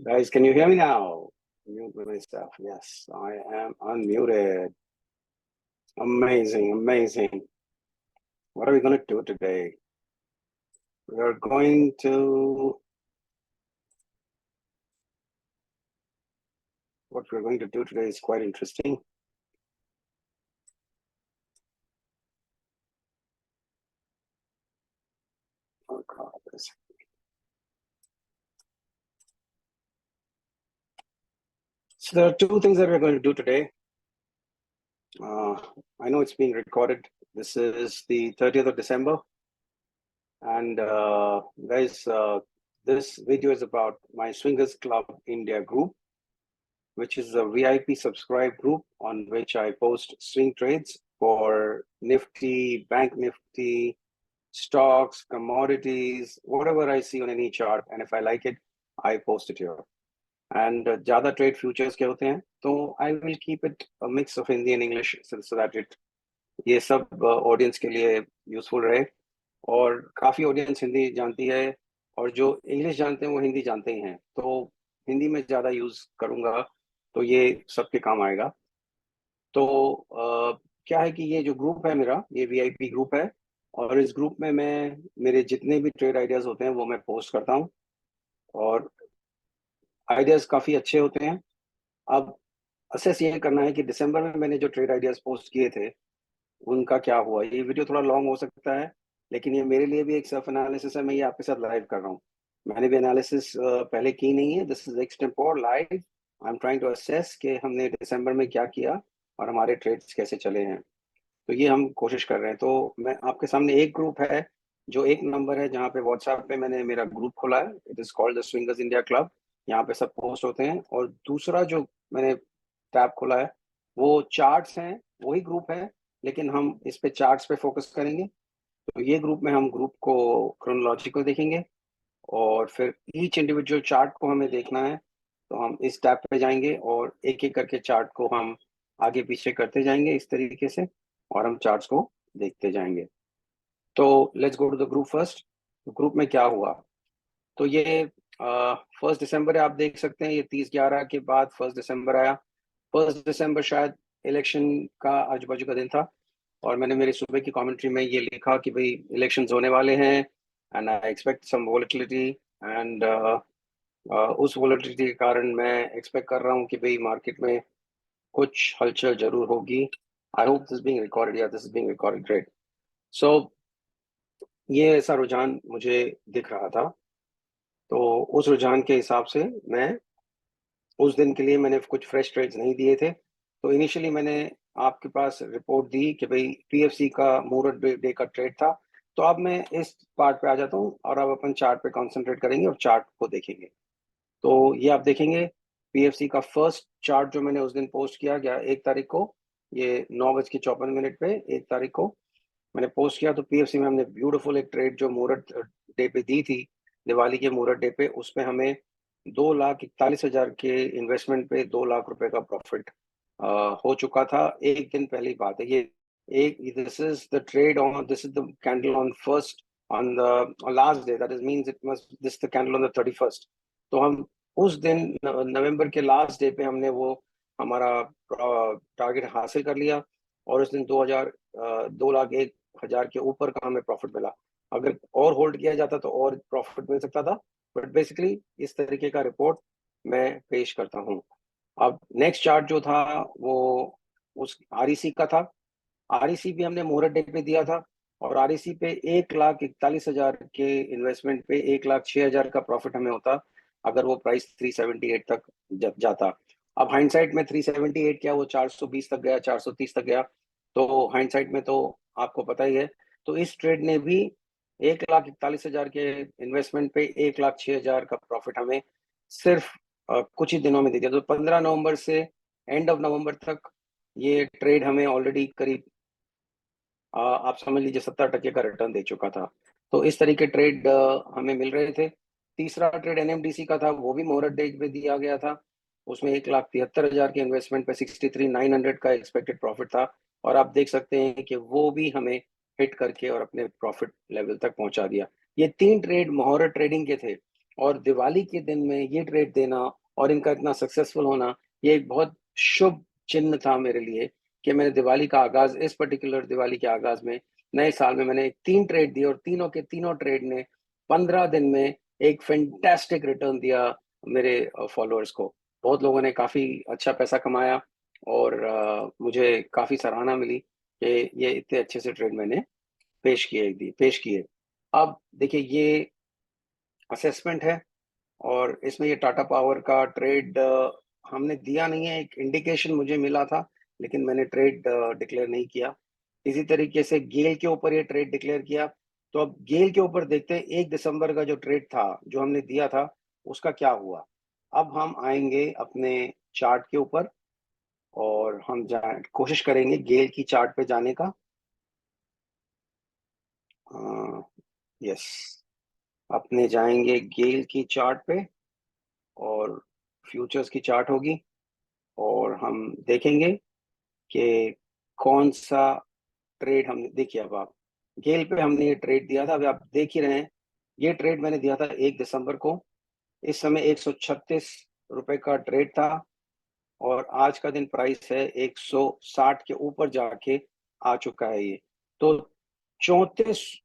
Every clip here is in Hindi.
Guys, can you hear me now? Mute myself. Yes, I am unmuted. Amazing, amazing. What are we going to do today? We are going to... What we're going to do today is quite interesting. Oh, God. So there are two things that we're going to do today. I know it's being recorded. This is the 30th of December. And guys, this video is about my Swingers Club India group, which is a VIP subscribe group on which I post swing trades for Nifty, Bank Nifty, stocks, commodities, whatever I see on any chart. And if I like it, I post it here. And ज़्यादा trade futures के होते हैं, तो I will keep it a mix of Hindi and English so that it ये सब audience के लिए useful रहे. और काफ़ी audience हिंदी जानती है और जो इंग्लिश जानते हैं वो हिंदी जानते ही हैं, तो हिंदी में ज़्यादा यूज़ करूँगा तो ये सबके काम आएगा. तो क्या है कि ये जो ग्रुप है मेरा, ये वीआईपी ग्रुप है और इस ग्रुप में मैं मेरे जितने भी ट्रेड आइडियाज होते हैं वो मैं पोस्ट करता हूँ और आइडियाज काफ़ी अच्छे होते हैं. अब असेस ये करना है कि दिसंबर में मैंने जो ट्रेड आइडियाज पोस्ट किए थे उनका क्या हुआ. ये वीडियो थोड़ा लॉन्ग हो सकता है लेकिन ये मेरे लिए भी एक सेल्फ एनालिसिस है. मैं ये आपके साथ लाइव कर रहा हूँ. मैंने भी एनालिसिस पहले की नहीं है. This is extempore live. I am trying to assess कि हमने दिसंबर में क्या किया और हमारे ट्रेड्स कैसे चले हैं. तो ये हम कोशिश कर रहे हैं. तो मैं आपके सामने एक ग्रुप है जो एक नंबर है जहाँ पे व्हाट्सएप पे मैंने मेरा ग्रुप खोला है. It is called the Swingers India club. यहाँ पे सब पोस्ट होते हैं. और दूसरा जो मैंने टैब खोला है वो चार्ट्स हैं. वही ग्रुप है लेकिन हम इस पे चार्ट्स पे फोकस करेंगे. तो ये ग्रुप में हम ग्रुप को क्रोनोलॉजिकल देखेंगे और फिर ईच इंडिविजुअल चार्ट को हमें देखना है. तो हम इस टैब पे जाएंगे और एक एक करके चार्ट को हम आगे पीछे करते जाएंगे इस तरीके से और हम चार्ट्स को देखते जाएंगे. तो let's go to the group first. Group में क्या हुआ, तो ये 1 दिसंबर है. आप देख सकते हैं ये 30/11 के बाद 1 दिसंबर आया. 1 दिसंबर शायद इलेक्शन का आजू बाजू का दिन था और मैंने मेरी सुबह की कमेंट्री में ये लिखा कि भाई इलेक्शंस होने वाले हैं and I expect some volatility. And उस वोलेटिलिटी के कारण मैं एक्सपेक्ट कर रहा हूँ कि भाई मार्केट में कुछ हलचल जरूर होगी. I hope this being recorded. या this is being recorded. Great. So ये ऐसा रुझान मुझे दिख रहा था. तो उस रुझान के हिसाब से मैं उस दिन के लिए मैंने कुछ फ्रेश ट्रेड्स नहीं दिए थे. तो इनिशियली मैंने आपके पास रिपोर्ट दी कि भाई पीएफसी का मुहूर्त डे का ट्रेड था. तो अब मैं इस पार्ट पे आ जाता हूँ और अब अपन चार्ट पे कंसंट्रेट करेंगे और चार्ट को देखेंगे. तो ये आप देखेंगे पीएफसी का फर्स्ट चार्ट जो मैंने उस दिन पोस्ट किया गया 1 तारीख को. ये 9:54 पे 1 तारीख को मैंने पोस्ट किया. तो पीएफसी में हमने ब्यूटीफुल एक ट्रेड जो मुहूर्त डे पे दी थी, दिवाली के मुहूर्त डे पे, उसमें हमें 2,41,000 के इन्वेस्टमेंट पे 2 लाख रुपए का प्रॉफिट हो चुका था. एक दिन पहली बात है ये. एक this is the trade on, this is the candle on first on the last day. That is means it must this the candle on the 31st. तो हम उस दिन नवंबर के लास्ट डे पे हमने वो हमारा टारगेट हासिल कर लिया और उस दिन 2,01,000 के ऊपर का हमें प्रॉफिट मिला. अगर और होल्ड किया जाता तो और प्रॉफिट मिल सकता था. बट बेसिकली इस तरीके का रिपोर्ट मैं पेश करता हूँ. अब नेक्स्ट चार्ट जो था वो उस आरईसी का था. आरईसी भी हमने मुहूर्त डे पे दिया था और आरईसी पे 1,41,000 के इन्वेस्टमेंट पे 1,06,000 का प्रॉफिट हमें होता अगर वो प्राइस 378 तक जाता. अब हाइंडसाइट में 378 क्या, वो 420 तक गया, 430 तक गया. तो हाइंडसाइट में तो आपको पता ही है. तो इस ट्रेड ने भी 1,41,000 के इन्वेस्टमेंट पे 1,06,000 का प्रॉफिट हमें सिर्फ कुछ ही दिनों में दे दिया. तो 15 नवंबर से एंड ऑफ नवंबर तक ये ट्रेड हमें ऑलरेडी करीब आप समझ लीजिए 70% का रिटर्न दे चुका था. तो इस तरीके ट्रेड हमें मिल रहे थे. तीसरा ट्रेड एनएमडीसी का था, वो भी मुहूर्त डेट पे दिया गया था. उसमें 1,73,000 के इन्वेस्टमेंट पे 63,900 का एक्सपेक्टेड प्रॉफिट था और आप देख सकते हैं कि वो भी हमें हिट करके और अपने प्रॉफिट लेवल तक पहुंचा दिया. ये 3 ट्रेड मुहूर्त ट्रेडिंग के थे और दिवाली के दिन में ये ट्रेड देना और इनका इतना सक्सेसफुल होना, ये एक बहुत शुभ चिन्ह था मेरे लिए कि मैंने दिवाली का आगाज, इस पर्टिकुलर दिवाली के आगाज में, नए साल में मैंने 3 ट्रेड दिए और तीनों के तीनों ट्रेड ने 15 दिन में एक फैंटास्टिक रिटर्न दिया मेरे फॉलोअर्स को। बहुत लोगों ने काफी अच्छा पैसा कमाया और मुझे काफी सराहना मिली कि ये इतने अच्छे से ट्रेड मैंने पेश किए। अब देखिए, ये असेसमेंट है और इसमें ये टाटा पावर का ट्रेड हमने दिया नहीं है, एक इंडिकेशन मुझे मिला था, लेकिन मैंने ट्रेड डिक्लेयर नहीं किया। इसी तरीके से गेल के ऊपर ये ट्रेड डिक्लेयर किया। तो अब गेल के ऊपर देखते हैं 1 दिसंबर का जो ट्रेड था, जो हमने दिया था, उसका क्या हुआ। अब हम आएंगे अपने चार्ट के ऊपर और हम कोशिश करेंगे गेल की चार्ट पे जाने का। यस, अपने जाएंगे गेल की चार्ट पे और फ्यूचर्स की चार्ट होगी और हम देखेंगे कि कौन सा ट्रेड हमने, देखिए अब आप, गेल पे हमने ये ट्रेड दिया था, अभी आप देख ही रहे हैं। ये ट्रेड मैंने दिया था 1 दिसंबर को। इस समय 136 रुपए का ट्रेड था और आज का दिन प्राइस है 160 के ऊपर जाके आ चुका है ये। तो 24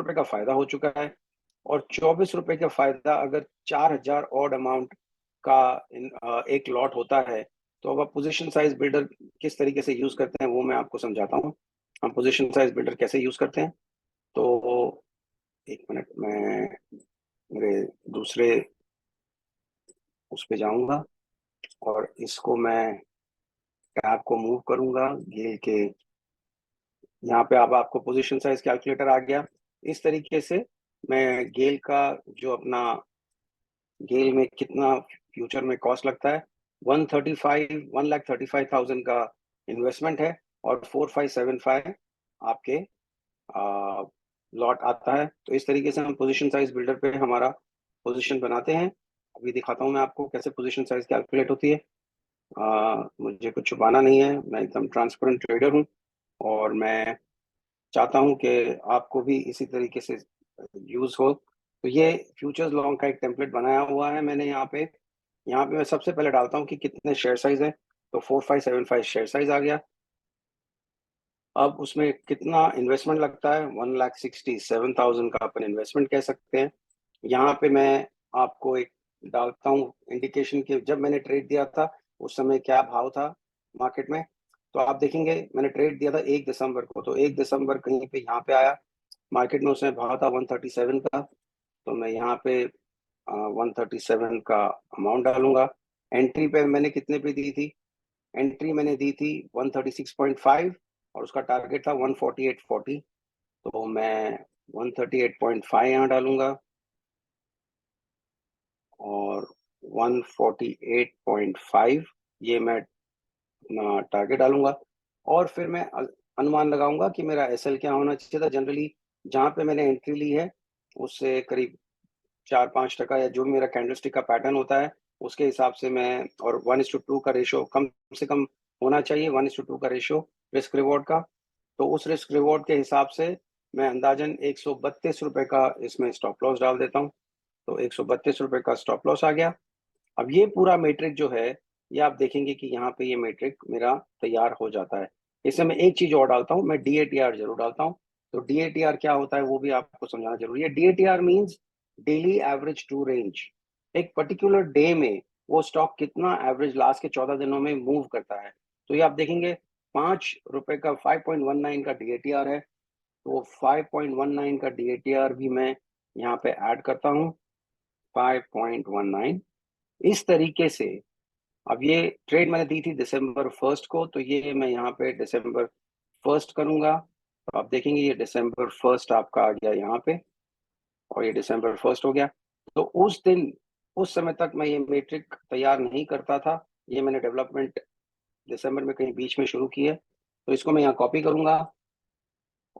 का फायदा हो चुका है। और 24 रुपए का फायदा अगर 4,000 ऑड अमाउंट का एक लॉट होता है, तो अब आप पोजीशन साइज बिल्डर किस तरीके से यूज करते हैं वो मैं आपको समझाता हूँ। हम पोजीशन साइज बिल्डर कैसे यूज करते हैं, तो एक मिनट, मैं मेरे दूसरे उस पे जाऊंगा और इसको मैं टैब को मूव करूंगा गेल के। यहाँ पे अब आपको पोजीशन साइज कैलकुलेटर आ गया। इस तरीके से मैं गेल का जो अपना, गेल में कितना फ्यूचर में कॉस्ट लगता है, 1,35,000 का इन्वेस्टमेंट है और 4,575 आपके लॉट आता है। तो इस तरीके से हम पोजीशन साइज बिल्डर पे हमारा पोजीशन बनाते हैं। अभी दिखाता हूँ मैं आपको कैसे पोजीशन साइज कैलकुलेट होती है। मुझे कुछ छुपाना नहीं है, मैं एकदम ट्रांसपेरेंट ट्रेडर हूँ और मैं चाहता हूँ कि आपको भी इसी तरीके से यूज हो। तो ये फ्यूचर्स लॉन्ग का एक टेम्पलेट बनाया हुआ है मैंने यहाँ पे मैं सबसे पहले डालता हूँ कि कितने शेयर साइज है। तो 4,575 शेयर साइज आ गया। अब उसमें कितना इन्वेस्टमेंट लगता है, 1,67,000 का अपन इन्वेस्टमेंट कह सकते हैं। यहाँ पे मैं आपको एक डालता हूँ इंडिकेशन कि जब मैंने ट्रेड दिया था उस समय क्या भाव था मार्केट में। तो आप देखेंगे मैंने ट्रेड दिया था 1 दिसंबर को, तो 1 दिसंबर कहीं पे यहाँ पे आया, मार्केट में उसमें भाव था 137 का। तो मैं यहाँ पे 137 का अमाउंट डालूंगा। एंट्री पे मैंने कितने पे दी थी, एंट्री मैंने दी थी 136.5 और उसका टारगेट था 148.40। तो मैं 138.5 यहाँ डालूंगा और 148.5 ये मैं अपना टारगेट डालूंगा। और फिर मैं अनुमान लगाऊंगा कि मेरा एसएल क्या होना चाहिए था। जनरली जहां पे मैंने एंट्री ली है उससे करीब 4-5% या जो भी मेरा कैंडलस्टिक का पैटर्न होता है उसके हिसाब से मैं, और 1:2 का रेशो कम से कम होना चाहिए, 1:2 का रेशो रिस्क रिवॉर्ड का। तो उस रिस्क रिवॉर्ड के हिसाब से मैं अंदाजन 132 रुपए का इसमें स्टॉप लॉस डाल देता हूँ। तो 132 रुपए का स्टॉप लॉस आ गया। अब ये पूरा मैट्रिक जो है, ये आप देखेंगे कि यहाँ पे ये मैट्रिक मेरा तैयार हो जाता है। इसमें मैं एक चीज और डालता हूँ, मैं डीएटीआर जरूर डालता हूँ। तो डीएटीआर क्या होता है वो भी आपको समझाना जरूरी है। DATR means daily average to range. एक पर्टिकुलर डे में वो स्टॉक कितना एवरेज लास्ट के 14 दिनों में मूव करता है। तो ये आप देखेंगे 5 रुपए का 5.19 का डीएटीआर है। तो वो 5.19 का डीएटीआर भी मैं यहाँ पे ऐड करता हूँ, 5.19। इस तरीके से अब ये ट्रेड मैंने दी थी December 1 को, तो ये मैं यहाँ पे December 1 करूंगा। तो आप देखेंगे ये December 1 आपका आ गया यहाँ पे और ये December 1 हो गया। तो उस दिन, उस समय तक मैं ये मैट्रिक तैयार नहीं करता था, ये मैंने डेवलपमेंट दिसंबर में कहीं बीच में शुरू की है। तो इसको मैं यहाँ कॉपी करूंगा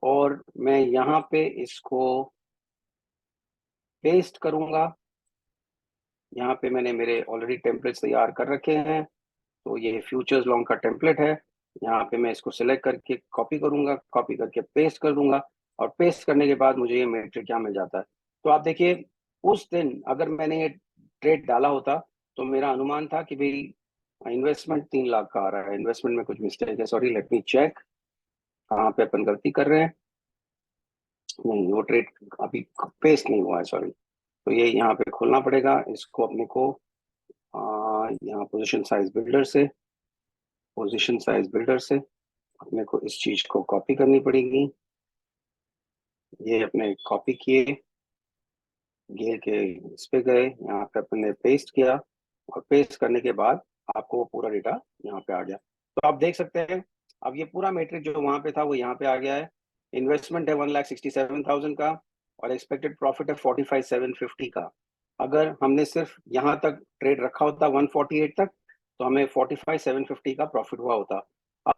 और मैं यहाँ पे इसको पेस्ट करूंगा। यहाँ पे मैंने मेरे ऑलरेडी टेम्पलेट्स तैयार कर रखे हैं। तो ये फ्यूचर्स लॉन्ग का टेम्पलेट है। यहाँ पे मैं इसको सिलेक्ट करके कॉपी करूंगा, कॉपी करके पेस्ट कर दूंगा और पेस्ट करने के बाद मुझे ये मैट्रिक क्या मिल जाता है। तो आप देखिए उस दिन अगर मैंने ये ट्रेड डाला होता तो मेरा अनुमान था कि भाई इन्वेस्टमेंट 3 लाख का आ रहा है, इन्वेस्टमेंट में कुछ मिस्टेक है, सॉरी लेट मी चेक कहाँ पे अपन गलती कर रहे हैं। नहीं, वो ट्रेड अभी पेस्ट नहीं हुआ है, सॉरी। तो ये यहाँ पे खोलना पड़ेगा इसको अपने को, यहाँ पोजीशन साइज बिल्डर से अपने को इस चीज को कॉपी करनी पड़ेगी। ये अपने कॉपी किए, गेल के इस पे गए, यहाँ पे अपने पेस्ट किया, और पेस्ट करने के बाद आपको वो पूरा डेटा यहाँ पे आ गया। तो आप देख सकते हैं अब ये पूरा मैट्रिक जो वहां पे था वो यहाँ पे आ गया है। इन्वेस्टमेंट है 1,67,000 का, और एक्सपेक्टेड प्रॉफिट है 45,750 का। अगर हमने सिर्फ यहाँ तक ट्रेड रखा होता 148 तक, तो हमें 45,750 का प्रॉफिट हुआ होता।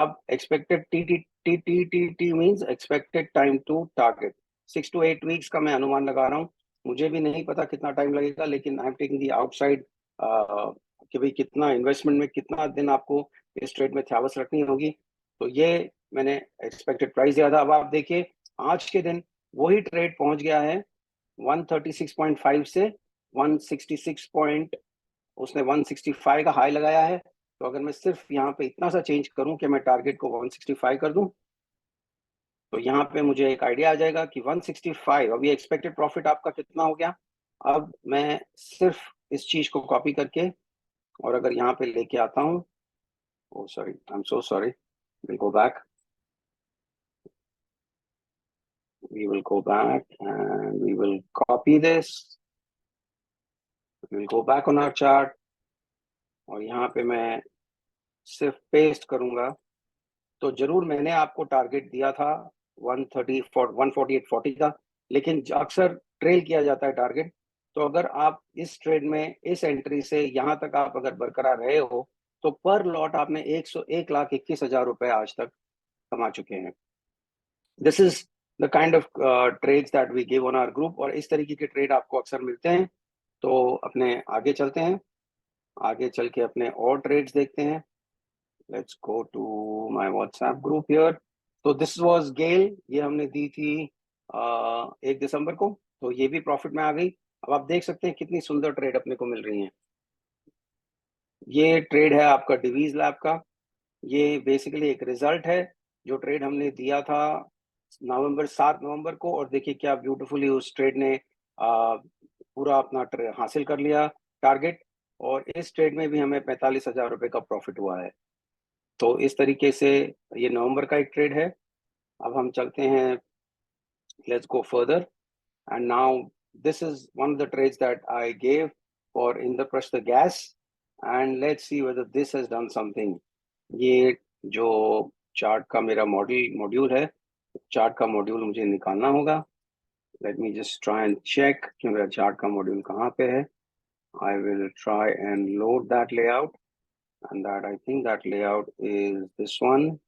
अब expected T T T T T T means expected time to target, 6 to 8 weeks का मैं अनुमान लगा रहा हूँ। मुझे भी नहीं पता कितना टाइम लगेगा, लेकिन I am taking the outside कि भाई कितना इन्वेस्टमेंट में कितना दिन आपको इस ट्रेड में थ्यावस रखनी होगी। तो ये मैंने एक्सपेक्टेड प्राइस दिया था। अब आप देखिए आज के दिन वही ट्रेड पहुंच गया है 136.5 से 166 पॉइंट, उसने 165 का हाई लगाया है। तो अगर मैं सिर्फ यहाँ पे इतना सा चेंज करूं कि मैं टारगेट को 165 कर दूं, तो यहाँ पे मुझे एक आइडिया आ जाएगा कि 165, अभी एक्सपेक्टेड प्रॉफिट आपका कितना हो गया। अब मैं सिर्फ इस चीज को कॉपी करके और अगर यहाँ पे लेके आता हूँ, oh sorry, I am so sorry, will go back, we will go back and we will copy this, we will go back on our chart, और यहाँ पे मैं सिर्फ पेस्ट करूंगा। तो जरूर मैंने आपको टारगेट दिया था 148.40 का, लेकिन अक्सर ट्रेल किया जाता है टारगेट। तो अगर आप इस ट्रेड में इस एंट्री से यहाँ तक आप अगर बरकरार रहे हो, तो पर लॉट आपने 1,21,000 रुपए आज तक कमा चुके हैं। This is the kind of trades that we give on our group, और इस तरीके के ट्रेड आपको अक्सर मिलते हैं। तो अपने आगे चलते हैं, आगे चल के अपने और ट्रेड्स देखते हैं। Let's go to my WhatsApp group here. तो दिस वाज गेल, ये हमने दी थी 1 दिसंबर को, तो ये भी प्रॉफिट में आ गई। अब आप देख सकते हैं कितनी सुंदर ट्रेड अपने को मिल रही है। ये ट्रेड है आपका डिवीज लैब का। ये बेसिकली एक रिजल्ट है जो ट्रेड हमने दिया था 7 नवंबर को, और देखिए क्या ब्यूटीफुली उस ट्रेड ने पूरा अपना हासिल कर लिया टारगेट, और इस ट्रेड में भी हमें 45,000 रुपए का प्रॉफिट हुआ है। तो इस तरीके से ये नवंबर का एक ट्रेड है। अब हम चलते हैं, let's go further, and now this is one of the trades that I gave for Indraprastha Gas, and let's see whether this has done something. ये जो चार्ट का मेरा मॉड्यूल है, चार्ट का मॉड्यूल मुझे निकालना होगा। Let me just try and check कि मेरा चार्ट का मॉड्यूल कहाँ पे है। I will try and load that layout, and that I think that layout is this one.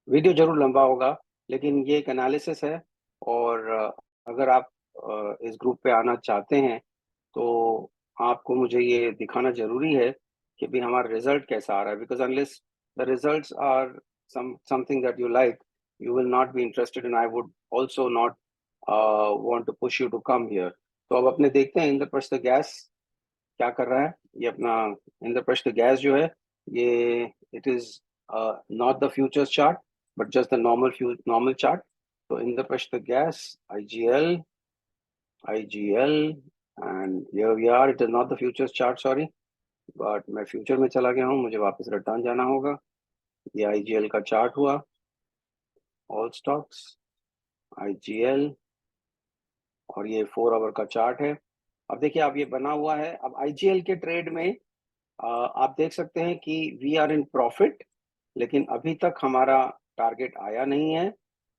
Video जरूर लंबा होगा, लेकिन ये एक एनालिसिस है, और अगर आप इस ग्रुप पे आना चाहते हैं तो आपको मुझे ये दिखाना जरूरी है कि भी हमारा रिजल्ट कैसा आ रहा है, because unless the results are something that you like, you will not be interested, and I would also not want to push you to come here. तो अब अपने देखते हैं इंद्रप्रस्थ गैस क्या कर रहा है। ये अपना इंद्रप्रस्थ गैस जो है, ये it is not the futures chart but just the normal chart. So Indraprastha gas IGL, and here we are. It is not the futures chart, sorry, but मैं फ्यूचर में चला गया हूँ, मुझे वापस रिटर्न जाना होगा। ये IGL का चार्ट हुआ, ऑल स्टॉक्स IGL, और ये 4 आवर का चार्ट है। अब देखिए आप, ये बना हुआ है। अब IGL के ट्रेड में आप देख सकते हैं कि वी आर इन प्रॉफिट, लेकिन अभी तक हमारा टारगेट आया नहीं है,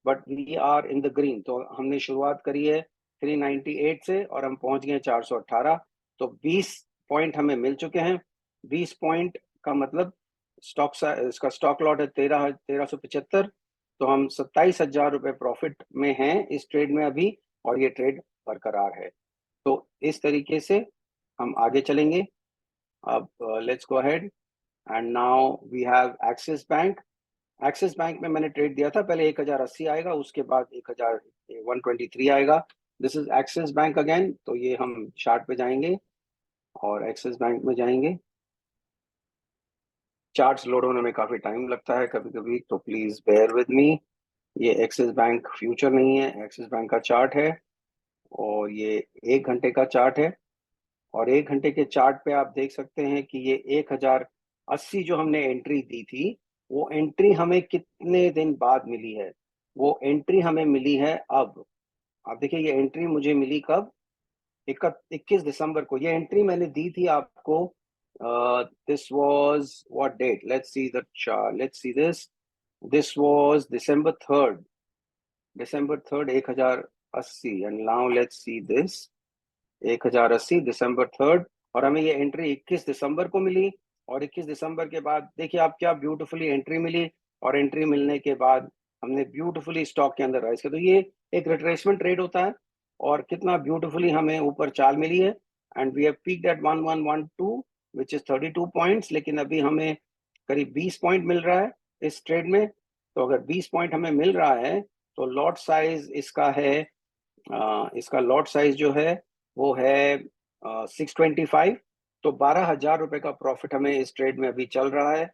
but we are in the green. तो हमने शुरुआत करी है 398 से और हम पहुंच गए 418, तो 20 पॉइंट हमें मिल चुके हैं। 20 पॉइंट का मतलब इसका स्टॉक लॉट है 1375, तो हम 27,000 रुपए प्रॉफिट में हैं इस ट्रेड में अभी, और ये ट्रेड बरकरार है। तो इस तरीके से हम आगे चलेंगे। अब let's go ahead, and now we have Axis Bank, axis bank में मैंने ट्रेड दिया था, पहले 1080 आएगा, उसके बाद 1123 आएगा। This is axis bank again. तो ये हम चार्ट पे जाएंगे और एक्सिस बैंक में जाएंगे। चार्ट्स लोड होने में काफी टाइम लगता है कभी कभी, तो प्लीज बेयर विद मी। ये एक्सिस बैंक फ्यूचर नहीं है, एक्सिस बैंक का चार्ट है और ये 1 घंटे का चार्ट है। और 1 घंटे के चार्ट पे आप देख सकते हैं कि ये 1080 जो हमने एंट्री दी थी, वो एंट्री हमें कितने दिन बाद मिली है? वो एंट्री हमें मिली है अब। आप देखिए, ये एंट्री मुझे मिली कब? 21 दिसंबर को ये एंट्री मैंने दी थी आपको। This was what date? Let's see the chart, let's see this. This was December 3rd, December 3rd, 1080। And now let's see this 1080 December 3rd। और हमें ये एंट्री 21 दिसंबर को मिली। और 21 दिसंबर के बाद देखिए आप, क्या ब्यूटीफुली एंट्री मिली। और एंट्री मिलने के बाद हमने ब्यूटीफुली स्टॉक के अंदर राइज किया। तो ये एक रिट्रेसमेंट ट्रेड होता है और कितना ब्यूटीफुली हमें ऊपर चाल मिली है। And we have peaked at 1112 which is 32 points. लेकिन अभी हमें करीब 20 पॉइंट मिल रहा है इस ट्रेड में। तो अगर 20 पॉइंट हमें मिल रहा है तो लॉट साइज इसका है, इसका लॉट साइज जो है वो है 625। तो 12,000 रुपए का प्रॉफिट हमें इस ट्रेड में अभी चल रहा है।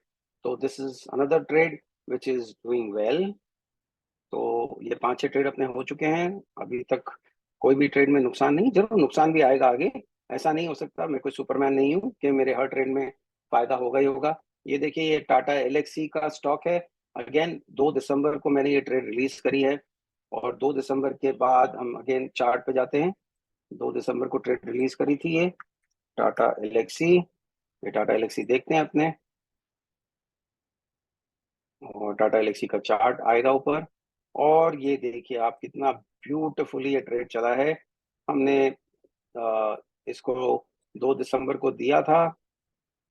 तो this is another trade which is doing well. तो ये 5-6 ट्रेड अपने हो चुके हैं अभी तक। कोई भी ट्रेड में नुकसान नहीं, जरूर नुकसान भी आएगा आगे। ऐसा नहीं हो सकता, मैं कोई सुपरमैन नहीं हूँ कि मेरे हर ट्रेड में फायदा होगा ही होगा। ये देखिए, ये टाटा एलेक्सी का स्टॉक है। अगेन 2 दिसंबर को मैंने ये ट्रेड रिलीज करी है। और 2 दिसंबर के बाद हम अगेन चार्ट पे जाते हैं। 2 दिसंबर को ट्रेड रिलीज करी थी ये टाटा एलेक्सी। ये टाटा एलेक्सी देखते हैं अपने, और टाटा एलेक्सी का चार्ट आएगा ऊपर। और ये देखिए आप, कितना ब्यूटीफुली ये ट्रेड चला है। हमने इसको 2 दिसंबर को दिया था।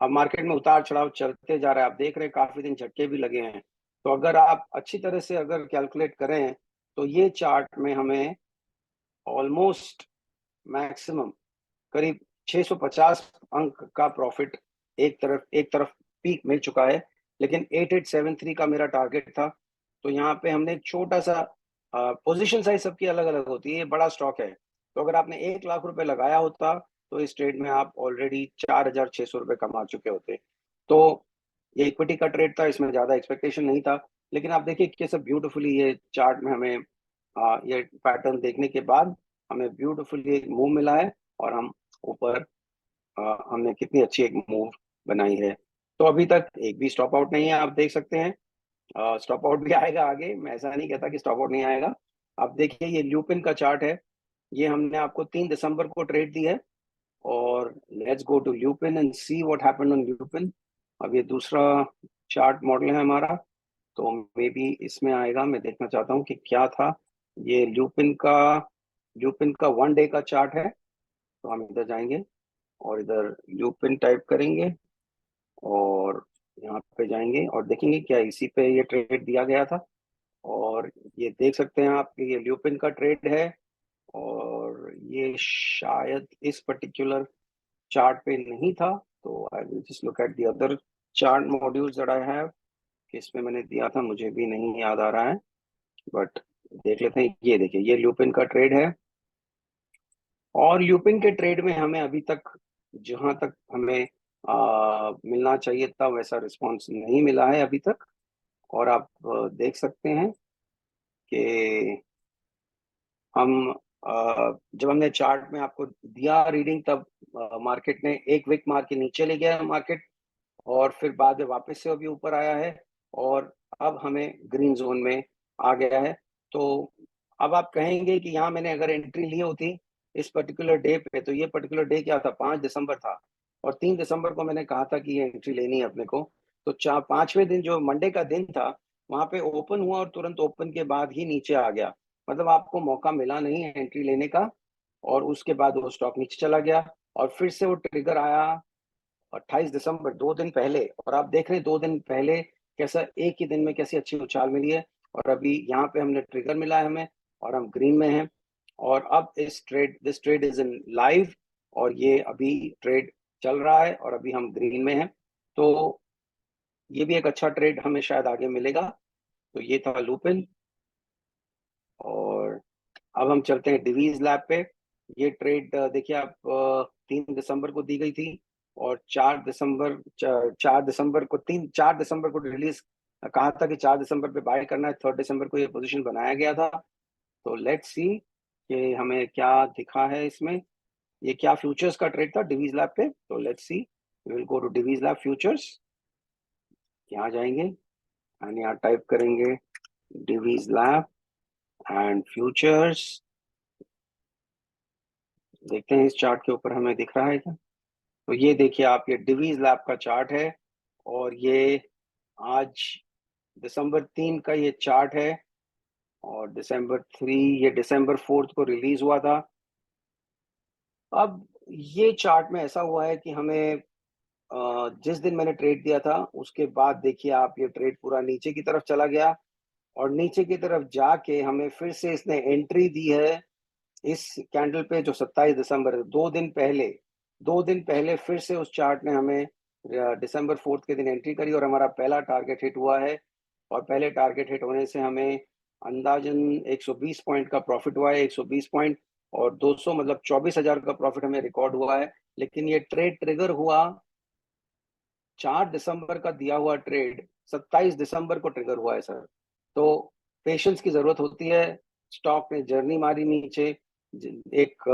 अब मार्केट में उतार चढ़ाव चलते जा रहा है, आप देख रहे हैं काफी दिन झटके भी लगे हैं। तो अगर आप अच्छी तरह से अगर कैलकुलेट करें तो ये चार्ट में हमें ऑलमोस्ट मैक्सिमम करीब 650 अंक का प्रॉफिट एक तरफ पीक मिल चुका है। लेकिन 8873 का मेरा टारगेट था। तो यहाँ पे हमने एक छोटा सा, पोजीशन साइज सबकी अलग अलग होती है, ये बड़ा स्टॉक है। तो अगर आपने 1 लाख रुपए लगाया होता तो इस ट्रेड में आप ऑलरेडी 4,600 रुपये कमा चुके होते। तो ये इक्विटी का ट्रेड था, इसमें ज्यादा एक्सपेक्टेशन नहीं था। लेकिन आप देखिए कैसे ब्यूटीफुली ये चार्ट में हमें ये पैटर्न देखने के बाद हमें ब्यूटीफुली एक मूव मिला है। और हम ऊपर, हमने कितनी अच्छी एक मूव बनाई है। तो अभी तक एक भी स्टॉप आउट नहीं है, आप देख सकते हैं। स्टॉप आउट भी आएगा आगे, मैं ऐसा नहीं कहता कि स्टॉप आउट नहीं आएगा। आप देखिए, ये ल्यूपिन का चार्ट है। ये हमने आपको 3 दिसंबर को ट्रेड दी है। और let's go to Lupin and see what happened on Lupin. अब ये दूसरा चार्ट मॉडल है हमारा, तो मे बी इसमें आएगा। मैं देखना चाहता हूँ कि क्या था। ये ल्यूपिन का 1 डे का चार्ट है। तो हम इधर जाएंगे और इधर ल्यूपिन टाइप करेंगे और यहाँ पे जाएंगे और देखेंगे क्या इसी पे ये ट्रेड दिया गया था। और ये देख सकते हैं आप कि ये ल्यूपिन का ट्रेड है। और ये शायद इस पर्टिकुलर चार्ट पे नहीं था। तो I will just look at the other chart modules that I have. किस पे मैंने दिया था मुझे भी नहीं याद आ रहा है, बट देख लेते हैं। ये देखिए, ये ल्यूपिन का ट्रेड है। और ल्यूपिन के ट्रेड में हमें अभी तक, जहां तक हमें मिलना चाहिए था, वैसा रिस्पांस नहीं मिला है अभी तक। और आप देख सकते हैं कि हम, जब हमने चार्ट में आपको दिया रीडिंग, तब मार्केट ने एक विक मार के नीचे ले गया मार्केट। और फिर बाद में वापस से अभी ऊपर आया है। और अब हमें ग्रीन जोन में आ गया है। तो अब आप कहेंगे कि यहाँ मैंने अगर एंट्री ली होती इस पर्टिकुलर डे पे, तो ये पर्टिकुलर डे क्या था? 5 दिसंबर था। और 3 दिसंबर को मैंने कहा था कि ये एंट्री लेनी है अपने को। तो 5वें दिन जो मंडे का दिन था, वहां पे ओपन हुआ और तुरंत ओपन के बाद ही नीचे आ गया। मतलब आपको मौका मिला नहीं है एंट्री लेने का। और उसके बाद वो स्टॉक नीचे चला गया। और फिर से वो ट्रिगर आया 28 दिसंबर, 2 दिन पहले। और आप देख रहे हैं 2 दिन पहले कैसा एक ही दिन में कैसी अच्छी उछाल मिली है। और अभी यहाँ पे हमने ट्रिगर मिला है हमें, और हम ग्रीन में हैं। और अब this trade is in live. और ये अभी ट्रेड चल रहा है और अभी हम ग्रीन में हैं। तो ये भी एक अच्छा ट्रेड हमें शायद आगे मिलेगा। तो ये था लुपिन। और अब हम चलते हैं डिवीज लैब पे। ये ट्रेड देखिए आप 3 दिसंबर को दी गई थी, और 4 दिसंबर को 4 दिसंबर को रिलीज कहा था कि 4 दिसंबर पे बाय करना है। 3 दिसंबर को ये पोजीशन बनाया गया था। तो लेट्स सी कि हमें क्या दिखा है इसमें। ये क्या फ्यूचर्स का ट्रेड था डिवीज लैब पे। तो let's see, we will go to Divi's lab futures. यहाँ जाएंगे एंड यहाँ टाइप करेंगे डिवीज लैब एंड फ्यूचर्स। देखते हैं इस चार्ट के ऊपर हमें दिख रहा है क्या। तो ये देखिए आप, ये डिवीज लैब का चार्ट है, और ये आज दिसंबर 3 का ये चार्ट है, और दिसंबर 3, ये दिसंबर 4 को रिलीज हुआ था। अब ये चार्ट में ऐसा हुआ है कि हमें जिस दिन मैंने ट्रेड दिया था उसके बाद देखिए आप, ये ट्रेड पूरा नीचे की तरफ चला गया, और नीचे की तरफ जाके हमें फिर से इसने एंट्री दी है इस कैंडल पे, जो 27 दिसंबर, 2 दिन पहले फिर से उस चार्ट ने हमें दिसंबर 4 के दिन एंट्री करी, और हमारा पहला टारगेट हिट हुआ है। और पहले टारगेट हिट होने से हमें अंदाजन 120 पॉइंट का प्रॉफिट हुआ है। 120 पॉइंट और 200 मतलब 24,000 का प्रॉफिट हमें रिकॉर्ड हुआ है। लेकिन ये ट्रेड ट्रिगर हुआ, 4 दिसंबर का दिया हुआ ट्रेड 27 दिसंबर को ट्रिगर हुआ है सर। तो पेशेंस की जरूरत होती है। स्टॉक ने जर्नी मारी नीचे, एक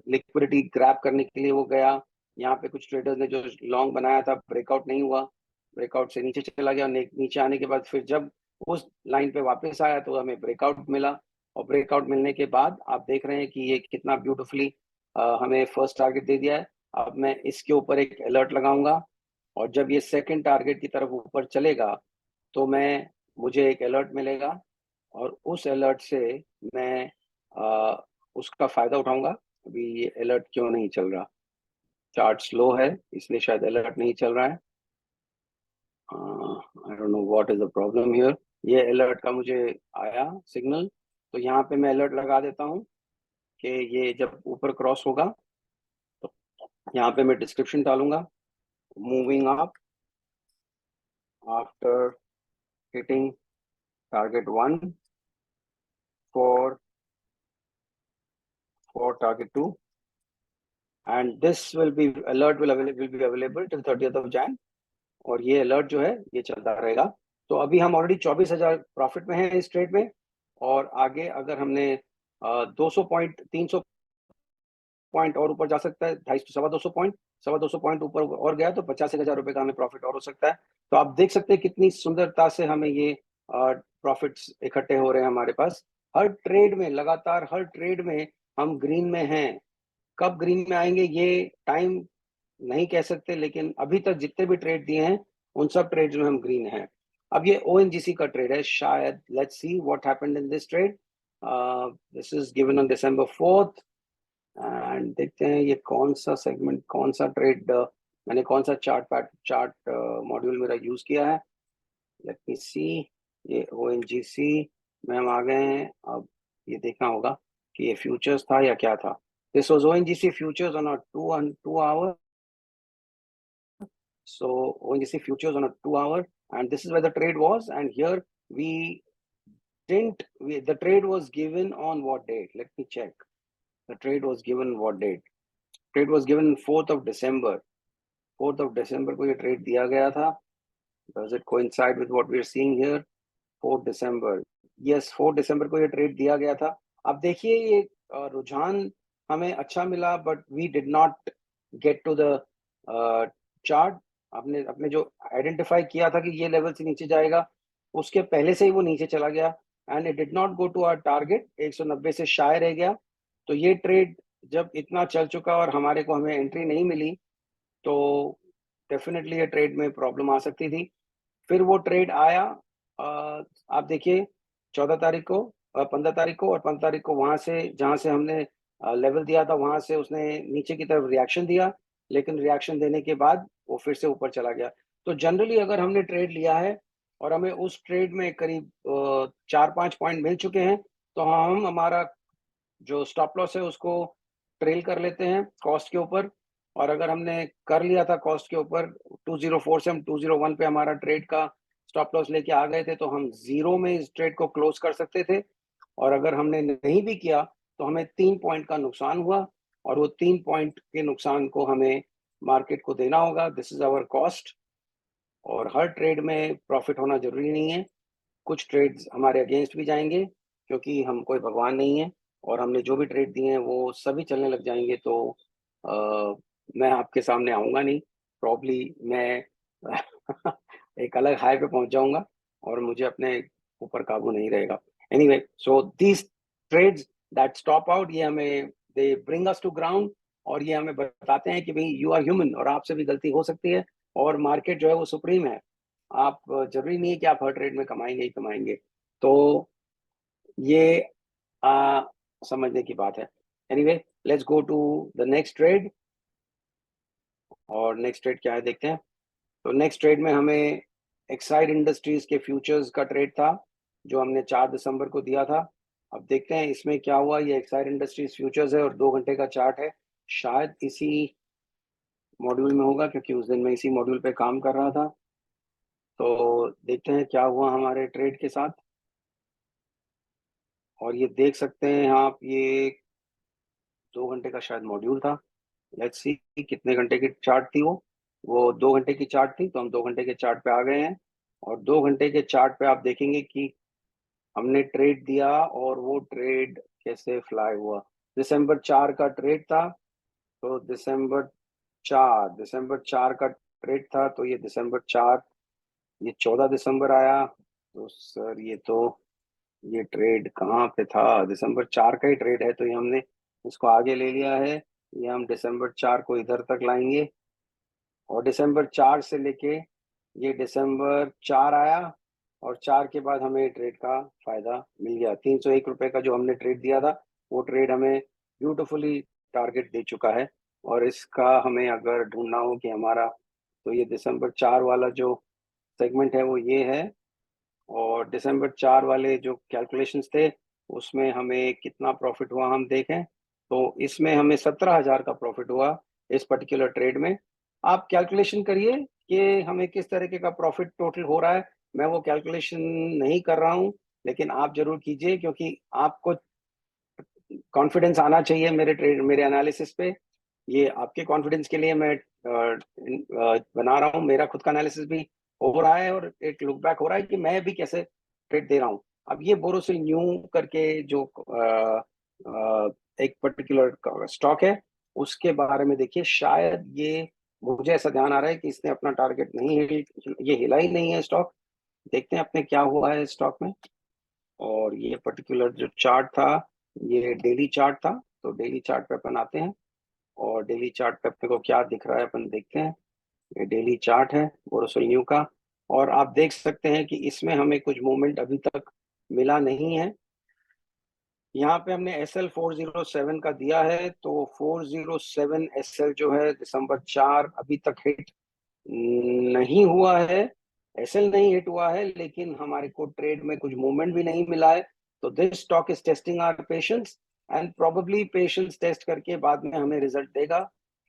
लिक्विडिटी ग्रैब करने के लिए वो गया। यहाँ पे कुछ ट्रेडर्स ने जो लॉन्ग बनाया था, ब्रेकआउट नहीं हुआ, ब्रेकआउट से नीचे चला गया। नीचे आने के बाद फिर जब उस लाइन पे वापस आया तो हमें ब्रेकआउट मिला, और ब्रेकआउट मिलने के बाद आप देख रहे हैं कि ये कितना ब्यूटीफुली हमें फर्स्ट टारगेट दे दिया है। अब मैं इसके ऊपर एक अलर्ट लगाऊंगा, और जब ये सेकंड टारगेट की तरफ ऊपर चलेगा तो मुझे एक अलर्ट मिलेगा, और उस अलर्ट से मैं उसका फायदा उठाऊंगा। अभी ये अलर्ट क्यों नहीं चल रहा, चार्ट स्लो है इसलिए शायद अलर्ट नहीं चल रहा है। I don't know what is the problem here. ये अलर्ट का मुझे आया सिग्नल, तो यहाँ पे मैं अलर्ट लगा देता हूँ कि ये जब ऊपर क्रॉस होगा तो यहाँ पे मैं डिस्क्रिप्शन डालूंगा, moving up after hitting target 1 for target 2, and this will be will be available till 30th of Jan। और ये अलर्ट जो है ये चलता रहेगा। तो अभी हम ऑलरेडी 24,000 प्रॉफिट में हैं इस ट्रेड में, और आगे अगर हमने 200 पॉइंट 300 पॉइंट और ऊपर जा सकता है, 250 सवा 200 पॉइंट ऊपर और गया तो 85,000 रुपए का हमें प्रॉफिट और हो सकता है। तो आप देख सकते हैं कितनी सुंदरता से हमें ये प्रॉफिट्स इकट्ठे हो रहे हैं हमारे पास। हर ट्रेड में, लगातार हर ट्रेड में हम ग्रीन में हैं। कब ग्रीन में आएंगे ये टाइम नहीं कह सकते, लेकिन अभी तक जितने भी ट्रेड दिए हैं उन सब ट्रेड्स में हम ग्रीन हैं। अब ये ओएनजीसी का ट्रेड है शायद। Let's see what happened in this trade. This is given on December 4, and देखते हैं ये कौन सा सेगमेंट, कौन सा ट्रेड, मैंने कौन सा चार्ट मॉड्यूल मेरा यूज किया है। लेट मी सी। ये ओएनजीसी में हम आ गए हैं। अब ये देखना होगा कि ये फ्यूचर्स था या क्या था। This was ONGC futures on a 2 hour। So ONGC futures on a 2 hour, and this is where the trade was. And here we the trade was given on what date? Let me check. The trade was given what date? Trade was given 4th of December। 4th of December को ये ट्रेड दिया गया था। Does it coincide with what we are seeing here? 4th December। Yes, 4th December को ये ट्रेड दिया गया था। अब देखिए ये रुझान हमें अच्छा मिला, but we did not get to the chart. आपने जो आइडेंटिफाई किया था कि ये लेवल से नीचे जाएगा, उसके पहले से ही वो नीचे चला गया, and it did not go to our target. 190 से शाय रह गया। तो ये ट्रेड जब इतना चल चुका और हमें एंट्री नहीं मिली, तो डेफिनेटली ये ट्रेड में प्रॉब्लम आ सकती थी। फिर वो ट्रेड आया, आप देखिए 14 तारीख को, 15 तारीख को, और 15 तारीख को वहां से जहां से हमने लेवल दिया था वहां से उसने नीचे की तरफ रिएक्शन दिया, लेकिन रिएक्शन देने के बाद वो फिर से ऊपर चला गया। तो जनरली अगर हमने ट्रेड लिया है और हमें उस ट्रेड में करीब 4-5 पॉइंट मिल चुके हैं, तो हम हमारा जो स्टॉप लॉस है उसको ट्रेल कर लेते हैं कॉस्ट के ऊपर। और अगर हमने कर लिया था कॉस्ट के ऊपर 204 से हम 201 पे हमारा ट्रेड का स्टॉप लॉस लेके आ गए थे तो हम जीरो में इस ट्रेड को क्लोज कर सकते थे, और अगर हमने नहीं भी किया तो हमें 3 पॉइंट का नुकसान हुआ, और वो 3 पॉइंट के नुकसान को हमें मार्केट को देना होगा। This is our cost. और हर ट्रेड में प्रॉफिट होना जरूरी नहीं है, कुछ ट्रेड्स हमारे अगेंस्ट भी जाएंगे क्योंकि हम कोई भगवान नहीं है, और हमने जो भी ट्रेड दिए हैं वो सभी चलने लग जाएंगे तो मैं आपके सामने आऊंगा नहीं, प्रॉब्ली मैं एक अलग हाई पे पहुंच जाऊंगा और मुझे अपने ऊपर काबू नहीं रहेगा। Anyway, so these trades that stop out, ये हमें they bring us to ground, और ये हमें बताते हैं कि भाई यू आर ह्यूमन और आपसे भी गलती हो सकती है, और मार्केट जो है वो सुप्रीम है। आप जरूरी नहीं है कि आप हर ट्रेड में कमाएंगे ही कमाएंगे। तो ये आ, समझने की बात है। Anyway, let's go to the next trade. और नेक्स्ट ट्रेड क्या है देखते हैं। तो नेक्स्ट ट्रेड में हमें एक्साइड इंडस्ट्रीज के फ्यूचर्स का ट्रेड था जो हमने 4 दिसंबर को दिया था। अब देखते हैं इसमें क्या हुआ। ये एक्साइड इंडस्ट्रीज फ्यूचर्स है और 2 घंटे का चार्ट है। शायद इसी मॉड्यूल में होगा क्योंकि उस दिन मैं इसी मॉड्यूल पे काम कर रहा था। तो देखते हैं क्या हुआ हमारे ट्रेड के साथ। और ये देख सकते हैं आप, ये 2 घंटे का शायद मॉड्यूल था। लेट्स सी कितने घंटे की चार्ट थी वो 2 घंटे की चार्ट थी, तो हम 2 घंटे के चार्ट पे आ गए हैं। और 2 घंटे के चार्ट पे आप देखेंगे कि हमने ट्रेड दिया और वो ट्रेड कैसे फ्लाई हुआ। दिसंबर 4 का ट्रेड था, तो दिसंबर 4 का ट्रेड था, तो ये दिसंबर 4, ये 14 दिसंबर आया। तो सर ये ट्रेड कहाँ पे था? दिसंबर 4 का ही ट्रेड है, तो ये हमने इसको आगे ले लिया है। ये हम दिसंबर 4 को इधर तक लाएंगे, और दिसंबर 4 से लेके ये दिसंबर 4 आया, और 4 के बाद हमें ट्रेड का फायदा मिल गया। 301 रुपए का जो हमने ट्रेड दिया था वो ट्रेड हमें ब्यूटिफुली टारगेट दे चुका है। और इसका हमें अगर ढूंढना हो कि हमारा, तो ये दिसंबर 4 वाला जो सेगमेंट है वो ये है। और दिसंबर 4 वाले जो कैलकुलेशंस थे उसमें हमें कितना प्रॉफिट हुआ हम देखें, तो इसमें हमें 17,000 का प्रॉफिट हुआ इस पर्टिकुलर ट्रेड में। आप कैलकुलेशन करिए कि हमें किस तरीके का प्रॉफिट टोटल हो रहा है। मैं वो कैलकुलेशन नहीं कर रहा हूँ, लेकिन आप जरूर कीजिए क्योंकि आपको कॉन्फिडेंस आना चाहिए मेरे एनालिसिस पे। ये आपके कॉन्फिडेंस के लिए मैं बना रहा हूँ। मेरा खुद का एनालिसिस भी हो रहा है और एक लुक बैक हो रहा है कि मैं भी कैसे ट्रेड दे रहा हूँ। अब ये बोरोसिल न्यू करके जो एक पर्टिकुलर स्टॉक है उसके बारे में देखिए। शायद ये, मुझे ऐसा ध्यान आ रहा है कि इसने अपना टारगेट नहीं ये हिला ही नहीं है स्टॉक। देखते हैं अपने क्या हुआ है स्टॉक में। और ये पर्टिकुलर जो चार्ट था ये डेली चार्ट था, तो डेली चार्ट पे अपन आते हैं। और डेली चार्ट पे अपने को क्या दिख रहा है अपन देखते हैं। ये डेली चार्ट है बोरोसिल न्यू का, और आप देख सकते हैं कि इसमें हमें कुछ मूवमेंट अभी तक मिला नहीं है। यहाँ पे हमने SL 407 का दिया है, तो 407 SL जो है दिसंबर 4 अभी तक हिट नहीं हुआ है। एसएल नहीं हिट हुआ है, लेकिन हमारे को ट्रेड में कुछ मूवमेंट भी नहीं मिला है। तो this stock is testing our patience, and probably patience test करके बाद में हमें रिजल्ट देगा,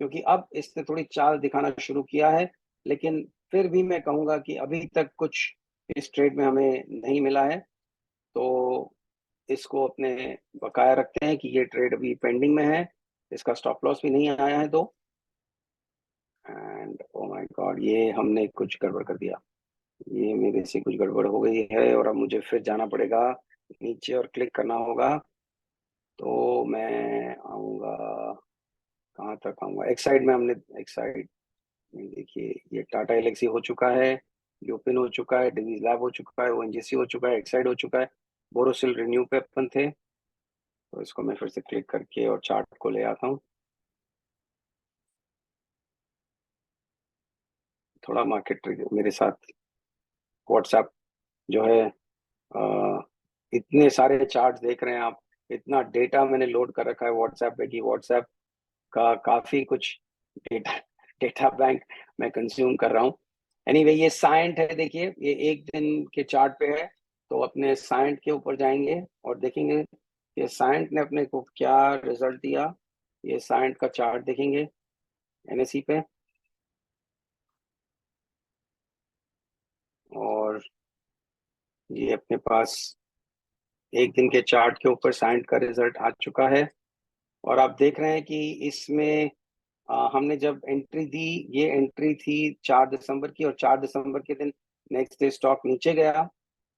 क्योंकि अब इसने थोड़ी चाल दिखाना शुरू किया है। लेकिन फिर भी मैं कहूंगा कि अभी तक कुछ इस ट्रेड में हमें नहीं मिला है। तो इसको अपने बकाया रखते हैं कि ये ट्रेड अभी पेंडिंग में है। इसका स्टॉप लॉस भी नहीं आया है। तो एंड ओ माय गॉड, ये हमने कुछ गड़बड़ कर दिया। ये मेरे से कुछ गड़बड़ हो गई है और अब मुझे फिर जाना पड़ेगा नीचे और क्लिक करना होगा। तो मैं आऊँगा, कहाँ तक आऊँगा? एक्साइड में हमने, एक्साइड में देखिए ये टाटा एलेक्सी हो चुका है, ल्यूपिन हो चुका है, डिवीज लैब हो चुका है, ओएनजीसी हो चुका है, एक्साइड हो चुका है। बोरोसिल रिन्यू पे अपन थे, तो इसको मैं फिर से क्लिक करके और चार्ट को ले आता हूँ। थोड़ा मार्केट मेरे साथ व्हाट्सएप जो है, अ, इतने सारे चार्ट देख रहे हैं आप, इतना डेटा मैंने लोड कर रखा है व्हाट्सएप पे कि व्हाट्सएप का काफी कुछ डेटा डेटा बैंक मैं कंज्यूम कर रहा हूँ। एनीवे, ये साइंट है, देखिए ये एक दिन के चार्ट पे है। तो अपने साइंट के ऊपर जाएंगे और देखेंगे कि साइंट ने अपने को क्या रिजल्ट दिया। ये साइंट का चार्ट देखेंगे एनएसई पे, और ये अपने पास एक दिन के चार्ट के ऊपर सैंड का रिजल्ट आ चुका है और आप देख रहे हैं कि इसमें हमने जब एंट्री दी, ये एंट्री थी 4 दिसंबर की, और 4 दिसंबर के दिन नेक्स्ट डे स्टॉक नीचे गया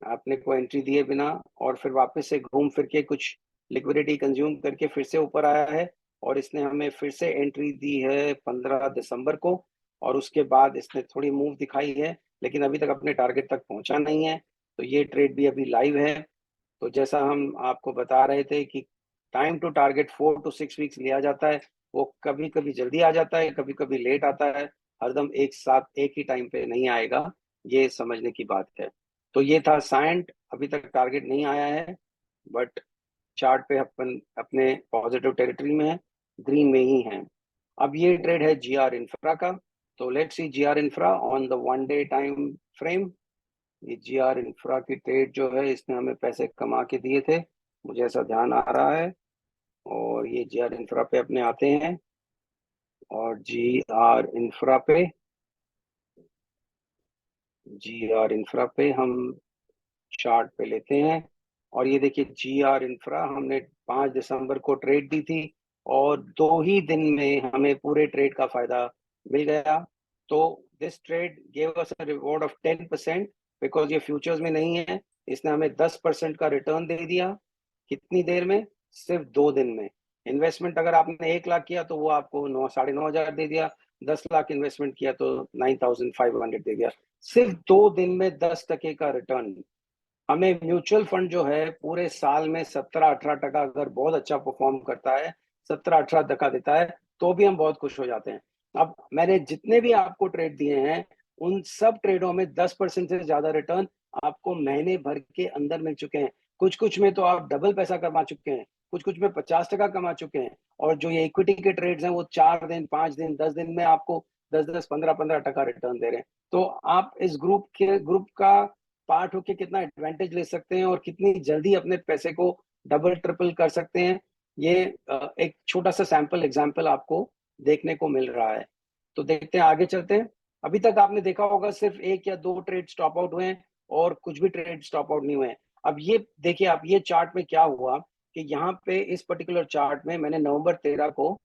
आपने को एंट्री दिए बिना, और फिर वापस से घूम फिर के कुछ लिक्विडिटी कंज्यूम करके फिर से ऊपर आया है, और इसने हमें फिर से एंट्री दी है 15 दिसंबर को, और उसके बाद इसने थोड़ी मूव दिखाई है, लेकिन अभी तक अपने टारगेट तक पहुंचा नहीं है। तो ये ट्रेड भी अभी लाइव है। तो जैसा हम आपको बता रहे थे कि time to target 4 to 6 weeks लिया जाता है, वो कभी कभी जल्दी आ जाता है, कभी कभी लेट आता है, हरदम एक साथ एक ही टाइम पे नहीं आएगा, ये समझने की बात है। तो ये था साइंट, अभी तक टारगेट नहीं आया है, बट चार्ट पे अपन अपने पॉजिटिव टेरिटरी में है, ग्रीन में ही है। अब ये ट्रेड है जीआर इंफ्रा का। तो let's see GR infra on the 1 day time frame. ये जीआर इंफ्रा की ट्रेड जो है, इसने हमें पैसे कमा के दिए थे, मुझे ऐसा ध्यान आ रहा है। और ये जीआर इंफ्रा पे अपने आते हैं, और जी आर इंफ्रा पे हम चार्ट पे लेते हैं। और ये देखिए जी आर इंफ्रा हमने 5 दिसंबर को ट्रेड दी थी, और 2 ही दिन में हमें पूरे ट्रेड का फायदा मिल गया। तो this trade gave us a reward of 10%, because ये फ्यूचर्स में नहीं है, इसने हमें 10% का रिटर्न दे दिया। कितनी देर में? सिर्फ 2 दिन में। इन्वेस्टमेंट अगर आपने 1 लाख किया तो वो आपको 9 साढ़े 9 हजार दे दिया, 10 लाख इन्वेस्टमेंट किया तो 9,500 दे दिया। सिर्फ 2 दिन में 10% का रिटर्न। हमें म्यूचुअल फंड जो है पूरे साल में 17-18% अगर बहुत अच्छा परफॉर्म करता है, 17-18% देता है, तो भी हम बहुत खुश हो जाते हैं। अब मैंने जितने भी आपको ट्रेड दिए हैं, उन सब ट्रेडों में 10% से ज्यादा रिटर्न आपको महीने भर के अंदर मिल चुके हैं। कुछ कुछ में तो आप डबल पैसा कमा चुके हैं, कुछ कुछ में 50% कमा चुके हैं। और जो ये इक्विटी के ट्रेड्स हैं, वो 4 दिन 5 दिन 10 दिन में आपको 10-10 15-15% रिटर्न दे रहे हैं। तो आप इस ग्रुप का पार्ट होके कितना एडवांटेज ले सकते हैं, और कितनी जल्दी अपने पैसे को डबल ट्रिपल कर सकते हैं, ये एक छोटा सा सैंपल एग्जांपल आपको देखने को मिल रहा है। तो देखते हैं, आगे चलते हैं। अभी तक आपने देखा होगा सिर्फ 1 या 2 ट्रेड स्टॉप आउट हुए हैं, और कुछ भी ट्रेड स्टॉप आउट नहीं हुए हैं। अब ये देखिए, आप ये चार्ट में क्या हुआ कि यहाँ पे इस पर्टिकुलर चार्ट में मैंने नवंबर 13 को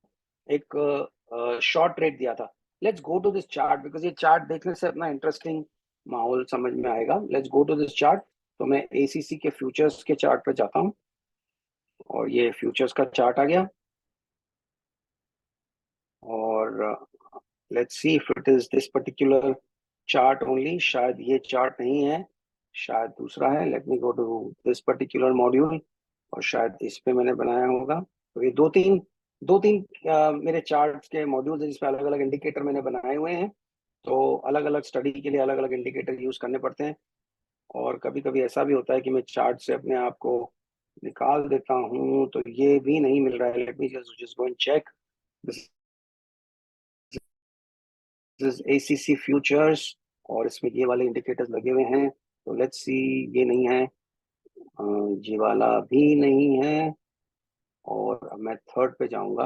एक शॉर्ट ट्रेड दिया था। Let's go to this chart, because ये चार्ट देखने से अपना इंटरेस्टिंग माहौल समझ में आएगा। Let's go to this chart. तो मैं एसीसी के फ्यूचर्स के चार्ट पर जाता हूँ, और ये फ्यूचर्स का चार्ट आ गया। और let's see if it is this particular chart only. शायद ये चार्ट नहीं है, शायद दूसरा है। Let me go to this particular module, और शायद इस पे मैंने बनाया होगा। तो ये दो तीन मेरे चार्ट्स के मॉड्यूल्स हैं, जिसमें अलग अलग इंडिकेटर मैंने बनाए हुए हैं। तो अलग अलग स्टडी के लिए अलग अलग इंडिकेटर यूज करने पड़ते हैं, और कभी कभी ऐसा भी होता है कि मैं चार्ट से अपने आप को निकाल देता हूँ, तो ये भी नहीं मिल रहा है। Let me just go and check. This is ACC futures, और इसमें ये वाले इंडिकेटर्स लगे हुए हैं। तो लेट्स सी, ये नहीं है, ये वाला भी नहीं है। और अब मैं थर्ड पे जाऊंगा,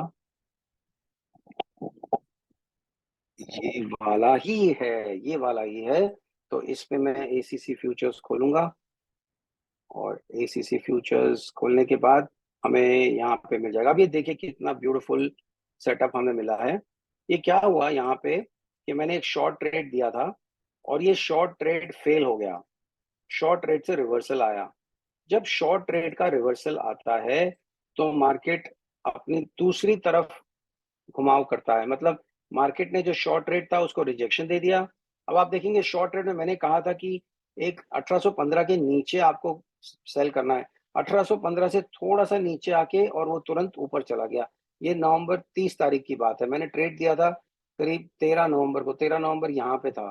ये वाला ही है, ये वाला ही है। तो इसमें मैं एसीसी फ्यूचर्स खोलूंगा, और एसीसी फ्यूचर्स खोलने के बाद हमें यहाँ पे मिल जाएगा। अब ये देखिए कितना ब्यूटीफुल सेटअप हमें मिला है। ये क्या हुआ यहाँ पे कि मैंने एक शॉर्ट ट्रेड दिया था, और ये शॉर्ट ट्रेड फेल हो गया। शॉर्ट ट्रेड से रिवर्सल आया। जब शॉर्ट ट्रेड का रिवर्सल आता है, तो मार्केट अपनी दूसरी तरफ घुमाव करता है। मतलब मार्केट ने जो शॉर्ट रेट था उसको रिजेक्शन दे दिया। अब आप देखेंगे शॉर्ट रेट में मैंने कहा था कि एक 1815 के नीचे आपको सेल करना है। 1815 से थोड़ा सा नीचे आके और वो तुरंत ऊपर चला गया। ये नवंबर 30 तारीख की बात है, मैंने ट्रेड दिया था करीब 13 नवंबर को। 13 नवंबर यहाँ पे था,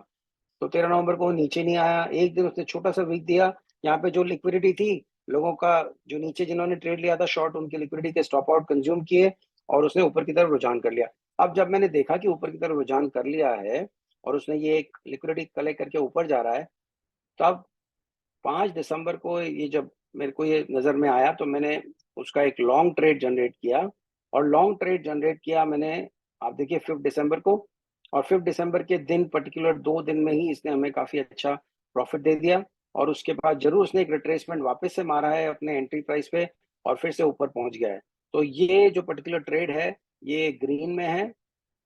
तो 13 नवंबर को वो नीचे नहीं आया। एक दिन उसने छोटा सा वीक दिया। यहाँ पे जो लिक्विडिटी थी लोगों का, जो नीचे जिन्होंने ट्रेड लिया था शॉर्ट, उनकी लिक्विडिटी के स्टॉप आउट कंज्यूम किए, और उसने ऊपर की तरफ रुझान कर लिया। अब जब मैंने देखा कि ऊपर की तरफ रुझान कर लिया है, और उसने ये एक लिक्विडिटी कलेक्ट करके ऊपर जा रहा है, तो अब 5 दिसंबर को ये जब मेरे को ये नजर में आया, तो मैंने उसका एक लॉन्ग ट्रेड जनरेट किया। और लॉन्ग ट्रेड जनरेट किया मैंने, आप देखिए 5 दिसंबर को। और 5 दिसंबर के दिन पर्टिकुलर 2 दिन में ही इसने हमें काफी अच्छा प्रॉफिट दे दिया। और उसके बाद जरूर उसने एक रिट्रेसमेंट वापस से मारा है अपने एंट्री प्राइस पे और फिर से ऊपर पहुंच गया है। तो ये जो पर्टिकुलर ट्रेड है ये ग्रीन में है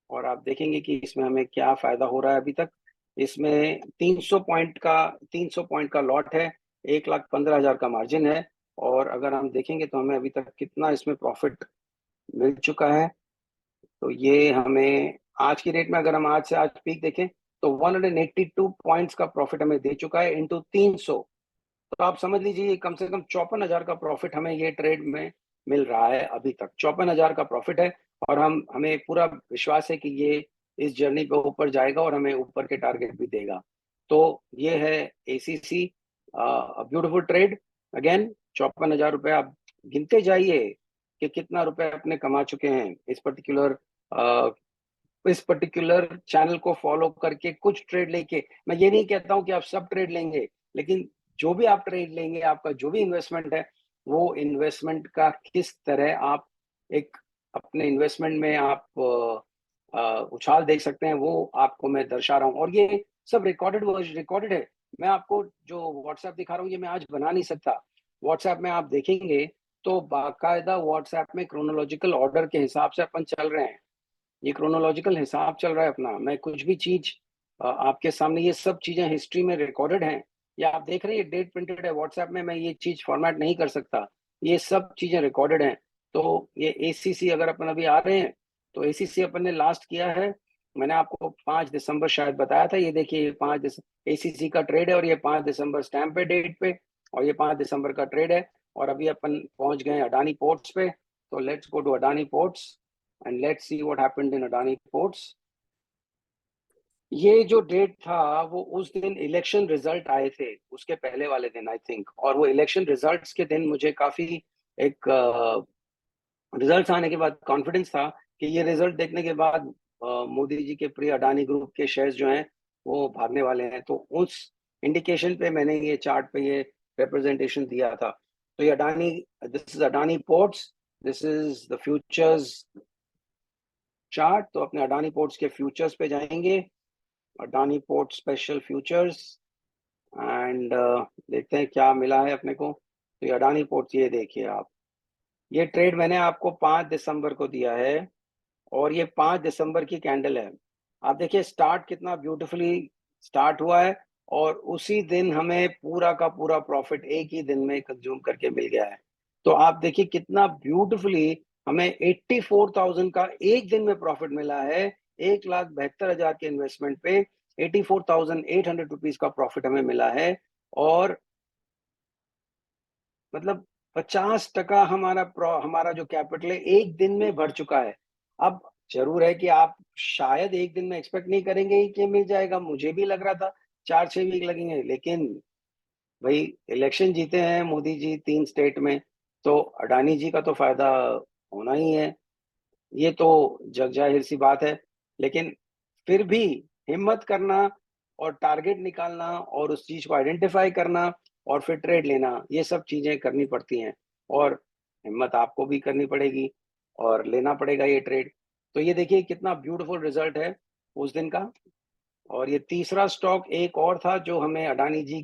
और आप देखेंगे कि इसमें हमें क्या फायदा हो रहा है अभी तक। इसमें 300 पॉइंट का लॉट है, 1,15,000 का मार्जिन है और अगर हम देखेंगे तो हमें अभी तक कितना इसमें प्रॉफिट मिल चुका है। तो ये हमें आज की रेट में, अगर हम आज से आज पीक देखें तो 182 पॉइंट्स का प्रॉफिट हमें दे चुका है इंटू 300। तो आप समझ लीजिए कम से कम 54,000 का प्रॉफिट हमें ये ट्रेड में मिल रहा है अभी तक। 54,000 का प्रॉफिट है और हमें पूरा विश्वास है कि ये इस जर्नी पे ऊपर जाएगा और हमें ऊपर के टारगेट भी देगा। तो ये है एसीसी, ब्यूटीफुल ट्रेड। अगेन 54,000 रुपये आप गिनते जाइए कि कितना रुपए अपने कमा चुके हैं इस पर्टिकुलर चैनल को फॉलो करके, कुछ ट्रेड लेके। मैं ये नहीं कहता हूं कि आप सब ट्रेड लेंगे, लेकिन जो भी आप ट्रेड लेंगे, आपका जो भी इन्वेस्टमेंट है, वो इन्वेस्टमेंट का किस तरह आप एक अपने इन्वेस्टमेंट में आप उछाल देख सकते हैं, वो आपको मैं दर्शा रहा हूँ। और ये सब रिकॉर्डेड है। मैं आपको जो व्हाट्सएप दिखा रहा हूँ ये मैं आज बना नहीं सकता। व्हाट्सएप में आप देखेंगे तो बाकायदा व्हाट्सएप में क्रोनोलॉजिकल ऑर्डर के हिसाब से अपन चल रहे हैं। ये क्रोनोलॉजिकल हिसाब चल रहा है अपना। मैं कुछ भी चीज आपके सामने, ये सब चीजें हिस्ट्री में रिकॉर्डेड हैं। या आप देख रहे हैं डेट प्रिंटेड है व्हाट्सएप में, मैं ये चीज फॉर्मेट नहीं कर सकता। ये सब चीजें रिकॉर्डेड हैं। तो ये एसीसी अगर अपन अभी आ रहे हैं तो एसीसी अपन ने लास्ट किया है, मैंने आपको 5 दिसंबर शायद बताया था। ये देखिए ये 5 दिसंबर एसीसी का ट्रेड है और ये 5 दिसंबर स्टैम्प पे डेट पे, और ये 5 दिसंबर का ट्रेड है। और अभी अपन पहुंच गए अडानी पोर्ट्स पे। तो let's go to Adani ports and let's see what happened in Adani Ports. ये जो डेट था वो उस दिन इलेक्शन रिजल्ट आए थे, उसके पहले वाले दिन आई थिंक। और वो इलेक्शन रिजल्ट्स के दिन मुझे काफी एक रिजल्ट्स आने के बाद कॉन्फिडेंस था कि ये रिजल्ट देखने के बाद मोदी जी के प्रिय अडानी ग्रुप के शेयर्स जो हैं वो भागने वाले हैं। तो उस इंडिकेशन पे मैंने ये चार्ट पे ये रिप्रेजेंटेशन दिया था। तो ये Adani, this is Adani ports, this is the futures chart. तो अपने अडानी पोर्ट्स के फ्यूचर्स पे जाएंगे, Adani port special futures, and देखते हैं क्या मिला है अपने को। तो ये अडानी पोर्ट्स, ये देखिए आप, ये ट्रेड मैंने आपको 5 दिसंबर को दिया है और ये 5 दिसंबर की कैंडल है। आप देखिए स्टार्ट कितना ब्यूटीफुली स्टार्ट हुआ है और उसी दिन हमें पूरा का पूरा प्रॉफिट एक ही दिन में कंज्यूम करके मिल गया है। तो आप देखिए कितना ब्यूटीफुली हमें 84,000 का एक दिन में प्रॉफिट मिला है। 1,72,000 के इन्वेस्टमेंट पे 84,800 रुपीज का प्रॉफिट हमें मिला है। और मतलब 50% हमारा जो कैपिटल है एक दिन में बढ़ चुका है। अब जरूर है कि आप शायद एक दिन में एक्सपेक्ट नहीं करेंगे कि मिल जाएगा, मुझे भी लग रहा था 4-6 वीक लगेंगे, लेकिन भाई इलेक्शन जीते हैं मोदी जी 3 स्टेट में, तो अडानी जी का तो फायदा होना ही है। ये तो जग जाहिर सी बात है। लेकिन फिर भी हिम्मत करना और टारगेट निकालना और उस चीज को आइडेंटिफाई करना और फिर ट्रेड लेना, ये सब चीजें करनी पड़ती हैं। और हिम्मत आपको भी करनी पड़ेगी और लेना पड़ेगा ये ट्रेड। तो ये देखिए कितना ब्यूटीफुल रिजल्ट है उस दिन का। और ये तीसरा स्टॉक एक और था जो हमें अडानी जी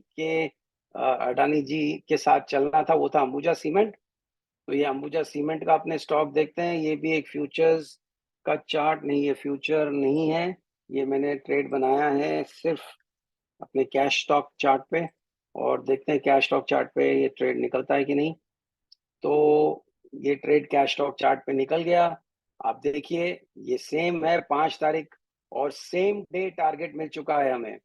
के साथ चलना था, वो था अंबुजा सीमेंट। तो ये अंबुजा सीमेंट का अपने स्टॉक देखते हैं। ये भी एक फ्यूचर्स का चार्ट नहीं है, फ्यूचर नहीं है, ये मैंने ट्रेड बनाया है सिर्फ अपने कैश स्टॉक चार्ट पे। और देखते हैं कैश स्टॉक चार्ट पे ये ट्रेड निकलता है कि नहीं। तो ये ट्रेड कैश स्टॉक चार्ट पे निकल गया। आप देखिए ये सेम है 5 तारीख और सेम डे टारगेट मिल चुका है हमें।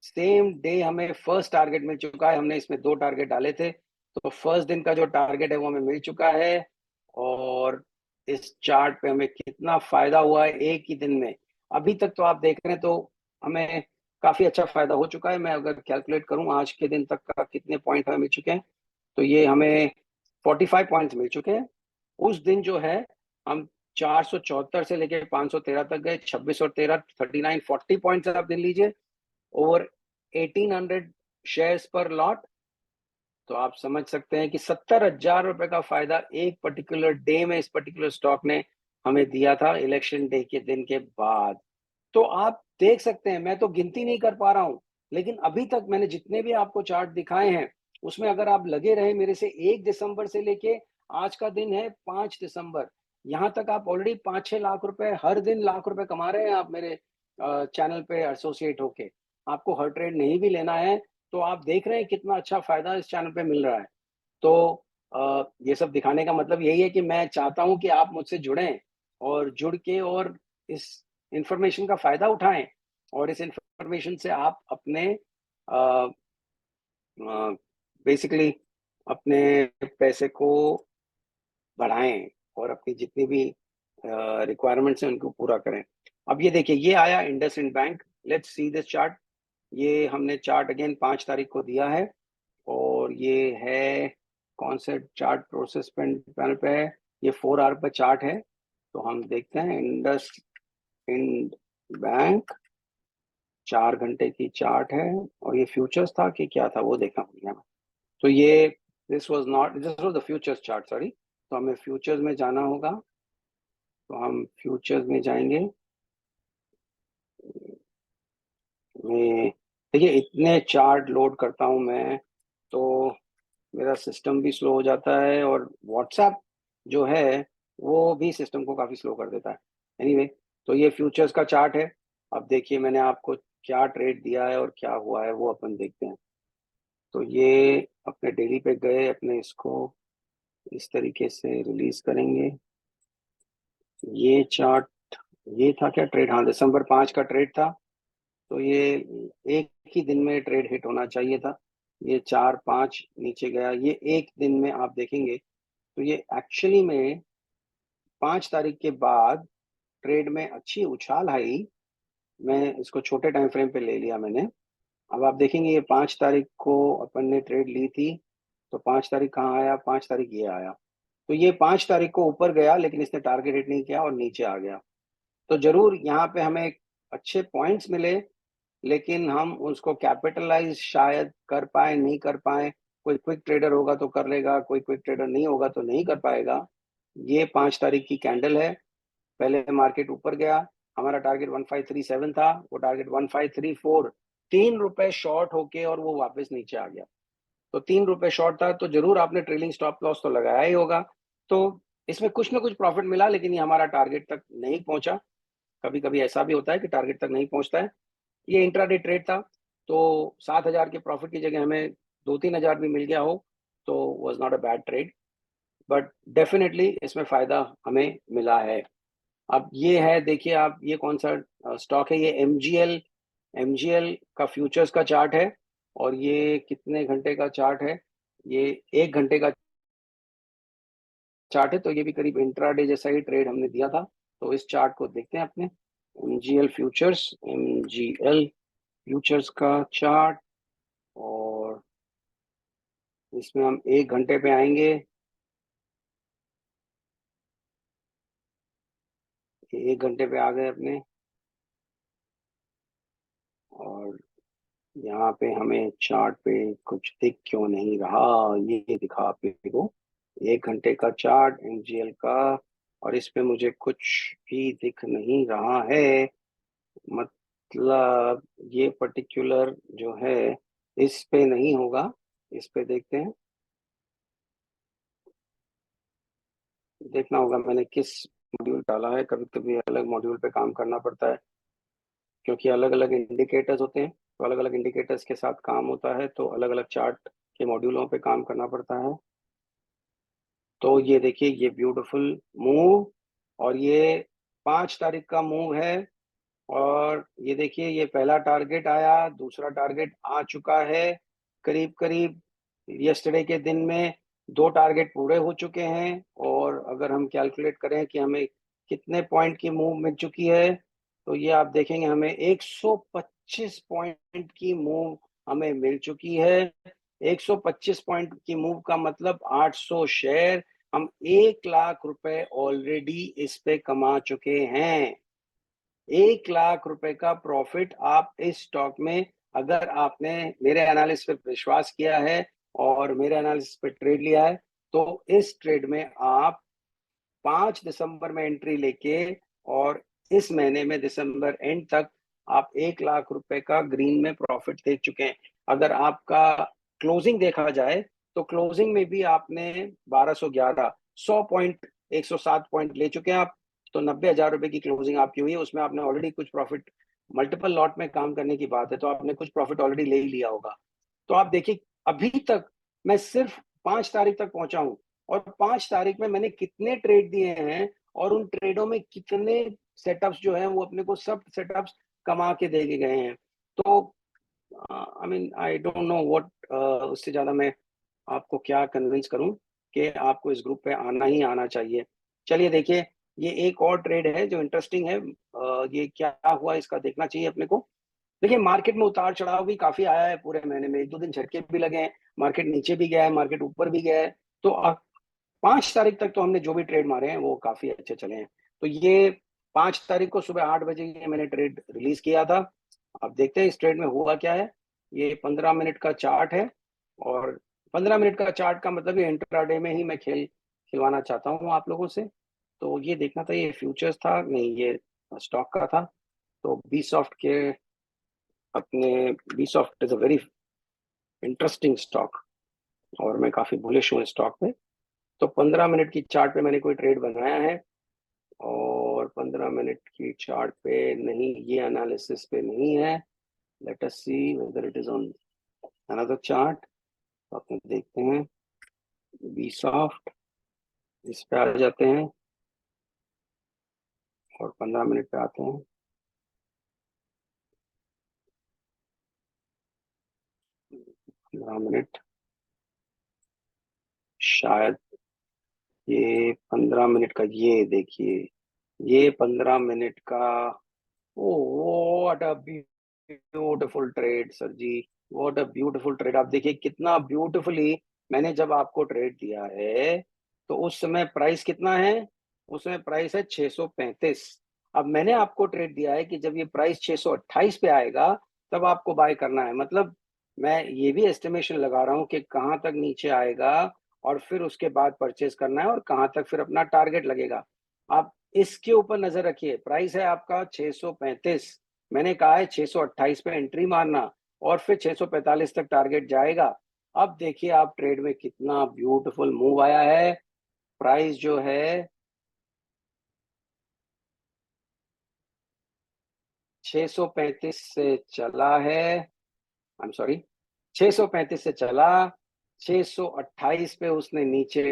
सेम डे हमें फर्स्ट टारगेट मिल चुका है। हमने इसमें 2 टारगेट डाले थे, तो फर्स्ट दिन का जो टारगेट है वो हमें मिल चुका है। और इस चार्ट पे हमें कितना फायदा हुआ है एक ही दिन में। अभी तक तो आप देख रहे हैं तो हमें काफी अच्छा फायदा हो चुका है। मैं अगर कैलकुलेट करूं आज के दिन तक का कितने पॉइंट हमें मिल चुके हैं, तो ये हमें 45 पॉइंट्स मिल चुके हैं। उस दिन जो है हम 474 से लेके 513 तक गए। 26 और 13 39 40 पॉइंट्स आप गिन लीजिए, ओवर 1800 शेयर्स पर लॉट। तो आप समझ सकते हैं कि 70,000 रुपए का फायदा एक पर्टिकुलर डे में इस पर्टिकुलर स्टॉक ने हमें दिया था इलेक्शन डे के दिन के बाद। तो आप देख सकते हैं, मैं तो गिनती नहीं कर पा रहा हूं, लेकिन अभी तक मैंने जितने भी आपको चार्ट दिखाए हैं उसमें अगर आप लगे रहे मेरे से 1 दिसंबर से लेके आज का दिन है 5 दिसंबर, यहाँ तक आप ऑलरेडी 5-6 लाख रुपए हर दिन लाख रुपए कमा रहे हैं आप मेरे चैनल पे एसोसिएट होके। आपको हर ट्रेड नहीं भी लेना है तो आप देख रहे हैं कितना अच्छा फायदा इस चैनल पे मिल रहा है। तो ये सब दिखाने का मतलब यही है कि मैं चाहता हूं कि आप मुझसे जुड़ें और जुड़ के और इस इंफॉर्मेशन का फायदा उठाएं और इस इंफॉर्मेशन से आप अपने बेसिकली अपने पैसे को बढ़ाएं और अपनी जितनी भी रिक्वायरमेंट्स हैं उनको पूरा करें। अब ये देखिए ये आया IndusInd bank, let's see this chart. ये हमने चार्ट अगेन 5 तारीख को दिया है और ये है कौन से चार्ट प्रोसेस पैनल पे है, ये 4 आवर पे चार्ट है। तो हम देखते हैं इंडस इंड बैंक 4 घंटे की चार्ट है और ये फ्यूचर्स था कि क्या था वो देखना पड़ेगा। तो ये this was the futures chart, sorry. तो हमें फ्यूचर्स में जाना होगा, तो हम फ्यूचर्स में जाएंगे। मैं देखिए इतने चार्ट लोड करता हूं मैं तो मेरा सिस्टम भी स्लो हो जाता है और व्हाट्सएप जो है वो भी सिस्टम को काफी स्लो कर देता है। एनीवे तो ये फ्यूचर्स का चार्ट है। अब देखिए मैंने आपको क्या ट्रेड दिया है और क्या हुआ है वो अपन देखते हैं। तो ये अपने डेली पे गए, अपने इसको इस तरीके से रिलीज करेंगे। ये चार्ट, ये था क्या ट्रेड, हाँ दिसंबर 5 का ट्रेड था। तो ये एक ही दिन में ट्रेड हिट होना चाहिए था। ये 4-5 नीचे गया, ये एक दिन में आप देखेंगे तो ये एक्चुअली में 5 तारीख के बाद ट्रेड में अच्छी उछाल आई। मैं इसको छोटे टाइम फ्रेम पे ले लिया मैंने। अब आप देखेंगे ये 5 तारीख को अपन ने ट्रेड ली थी, तो 5 तारीख कहाँ आया, 5 तारीख ये आया। तो ये 5 तारीख को ऊपर गया लेकिन इसने टारगेट हिट नहीं किया और नीचे आ गया। तो जरूर यहाँ पे हमें अच्छे पॉइंट्स मिले लेकिन हम उसको कैपिटलाइज शायद कर पाए नहीं कर पाए। कोई क्विक ट्रेडर होगा तो कर लेगा, कोई क्विक ट्रेडर नहीं होगा तो नहीं कर पाएगा। ये 5 तारीख की कैंडल है, पहले मार्केट ऊपर गया, हमारा टारगेट 1537 था, वो टारगेट 1534, 3 रुपए शॉर्ट होके और वो वापस नीचे आ गया। तो 3 रुपए शॉर्ट था तो जरूर आपने ट्रेलिंग स्टॉप लॉस तो लगाया ही होगा। तो इसमें कुछ ना कुछ प्रॉफिट मिला लेकिन ये हमारा टारगेट तक नहीं पहुंचा। कभी कभी ऐसा भी होता है कि टारगेट तक नहीं पहुंचता है। ये इंट्राडे ट्रेड था तो 7,000 के प्रॉफिट की जगह हमें 2-3 हजार भी मिल गया हो तो was not a bad trade, but definitely इसमें फायदा हमें मिला है। अब ये है देखिए आप, ये कौन सा स्टॉक है, ये एमजीएल। एमजीएल का फ्यूचर्स का चार्ट है और ये कितने घंटे का चार्ट है, ये 1 घंटे का चार्ट है। तो ये भी करीब इंट्राडे जैसा ही ट्रेड हमने दिया था। तो इस चार्ट को देखते हैं अपने एमजीएल फ्यूचर्स, एमजीएल फ्यूचर्स का चार्ट। और इसमें हम 1 घंटे पे आएंगे, 1 घंटे पे आ गए अपने। और यहाँ पे हमें चार्ट पे कुछ दिख क्यों नहीं रहा, ये दिखा आपने को 1 घंटे का चार्ट एनजीएल का, और इस पे मुझे कुछ भी दिख नहीं रहा है। मतलब ये पर्टिकुलर जो है इस पे नहीं होगा, इस पे देखते हैं। देखना होगा मैंने किस मॉड्यूल डाला है, कभी कभी अलग मॉड्यूल पे काम करना पड़ता है क्योंकि अलग अलग इंडिकेटर्स होते हैं। तो अलग अलग इंडिकेटर्स के साथ काम होता है तो अलग अलग चार्ट के मॉड्यूलों पे काम करना पड़ता है। तो ये देखिए ये ब्यूटीफुल मूव, और ये 5 तारीख का मूव है। और ये देखिए ये पहला टारगेट आया, दूसरा टारगेट आ चुका है करीब करीब। यस्टरडे के दिन में 2 टारगेट पूरे हो चुके हैं और अगर हम कैलकुलेट करें कि हमें कितने पॉइंट की मूव मिल चुकी है तो ये आप देखेंगे हमें 125 पॉइंट की मूव हमें मिल चुकी है। 125 पॉइंट की मूव का मतलब 800 शेयर, हम 1 लाख रुपए ऑलरेडी इस पे कमा चुके हैं। 1 लाख रुपए का प्रॉफिट आप इस स्टॉक में, अगर आपने मेरे एनालिसिस पे विश्वास किया है और मेरे एनालिसिस पे ट्रेड लिया है तो इस ट्रेड में आप 5 दिसंबर में एंट्री लेके और इस महीने में दिसंबर एंड तक आप 1 लाख रुपए का ग्रीन में प्रॉफिट देख चुके हैं। अगर आपका क्लोजिंग देखा जाए तो क्लोजिंग में भी आपने 1211 100 पॉइंट 107 पॉइंट ले चुके हैं आप। तो 90,000 रुपए की क्लोजिंग आपकी हुई है, उसमें आपने ऑलरेडी कुछ प्रॉफिट, मल्टीपल लॉट में काम करने की बात है तो आपने कुछ प्रॉफिट ऑलरेडी ले ही लिया होगा। तो आप देखिए अभी तक मैं सिर्फ 5 तारीख तक पहुंचा हूं, और 5 तारीख में मैंने कितने ट्रेड दिए हैं और उन ट्रेडों में कितने सेटअप्स जो है वो अपने को सब सेटअप्स कमा के दे के गए हैं। तो I mean I don't know what, उससे ज्यादा मैं आपको क्या कन्विंस करूं कि आपको इस ग्रुप पे आना ही आना चाहिए। चलिए देखिए, ये एक और ट्रेड है जो इंटरेस्टिंग है। ये क्या हुआ इसका देखना चाहिए अपने को। देखिए मार्केट में उतार चढ़ाव भी काफी आया है पूरे महीने में, 1-2 दिन झटके भी लगे हैं, मार्केट नीचे भी गया है, मार्केट ऊपर भी गया है। तो 5 तारीख तक तो हमने जो भी ट्रेड मारे हैं वो काफी अच्छे चले हैं। तो ये 5 तारीख को सुबह 8 बजे ये मैंने ट्रेड रिलीज किया था। अब देखते हैं इस ट्रेड में हुआ क्या है। ये 15 मिनट का चार्ट है, और 15 मिनट का चार्ट का मतलब ये इंट्राडे में ही मैं खेल खिलवाना चाहता हूँ आप लोगों से। तो ये देखना था, ये फ्यूचर्स था नहीं, ये स्टॉक का था। तो बी सॉफ्ट के अपने B soft is a very interesting stock, और मैं काफी बुलिश हूँ इस स्टॉक पे। तो 15 मिनट की चार्ट पे मैंने कोई ट्रेड बनाया है, और 15 मिनट की चार्ट पे नहीं, ये एनालिसिस पे नहीं है। Let us see whether it is on another chart. तो अपने देखते हैं बी सॉफ्ट, इस पे आ जाते हैं और 15 मिनट पे आते हैं। 15 मिनट, शायद ये 15 मिनट का, ये देखिए ये 15 मिनट का। Oh what a beautiful trade sir ji, what a beautiful trade. आप देखिए कितना ब्यूटीफुली मैंने जब आपको ट्रेड दिया है तो उस समय प्राइस कितना है, उस समय प्राइस है 635। अब मैंने आपको ट्रेड दिया है कि जब ये प्राइस 628 पे आएगा तब आपको बाय करना है। मतलब मैं ये भी एस्टिमेशन लगा रहा हूँ कि कहाँ तक नीचे आएगा और फिर उसके बाद परचेज करना है, और कहाँ तक फिर अपना टारगेट लगेगा। आप इसके ऊपर नजर रखिए, प्राइस है आपका 635, मैंने कहा है 628 पे एंट्री मारना और फिर 645 तक टारगेट जाएगा। अब देखिए आप ट्रेड में कितना ब्यूटीफुल मूव आया है। प्राइस जो है 635 से चला है, आई एम सॉरी, 635 से चला, 628 पे उसने नीचे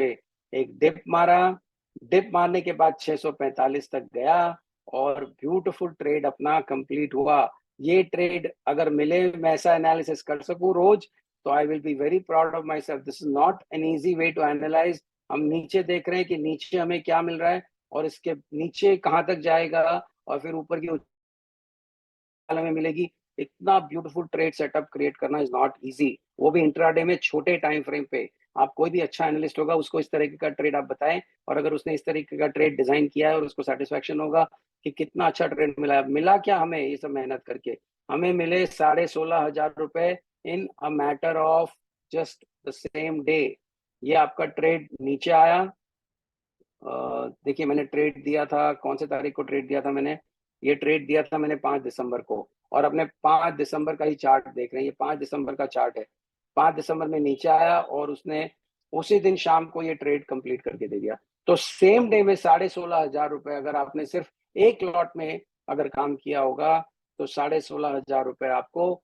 एक डिप मारा, डिप मारने के बाद 645 तक गया, और ब्यूटीफुल ट्रेड अपना कंप्लीट हुआ। ये ट्रेड अगर मिले, मैं ऐसा एनालिसिस कर सकूं रोज, तो I will be very proud of myself. This is not an easy way to analyse. हम नीचे देख रहे हैं कि नीचे हमें क्या मिल रहा है और इसके नीचे कहाँ तक जाएगा, और फिर ऊपर की हमें मिलेगी। इतना ब्यूटीफुल ट्रेड सेटअप क्रिएट करना इज नॉट इजी, वो भी इंट्राडे में छोटे टाइम फ्रेम पे। आप कोई भी अच्छा एनालिस्ट होगा उसको इस तरीके का ट्रेड आप बताएं, और अगर उसने इस तरीके का ट्रेड डिजाइन किया है और उसको सेटिस्फेक्शन होगा कि कितना अच्छा ट्रेड मिला है। मिला क्या हमें ये सब मेहनत करके, हमें मिले 16,500 रुपए in a matter of just the same day. ये आपका ट्रेड नीचे आया। देखिए मैंने ट्रेड दिया था, कौन से तारीख को ट्रेड दिया था मैंने, ये ट्रेड दिया था मैंने 5 दिसंबर को, और अपने 5 दिसंबर का ही चार्ट देख रहे हैं, ये 5 दिसंबर का चार्ट है। 5 दिसंबर में नीचे आया और उसने उसी दिन शाम को ये ट्रेड कंप्लीट करके दे दिया। तो सेम डे में 16,500 रुपए, अगर आपने सिर्फ एक लॉट में अगर काम किया होगा तो 16,500 रुपए आपको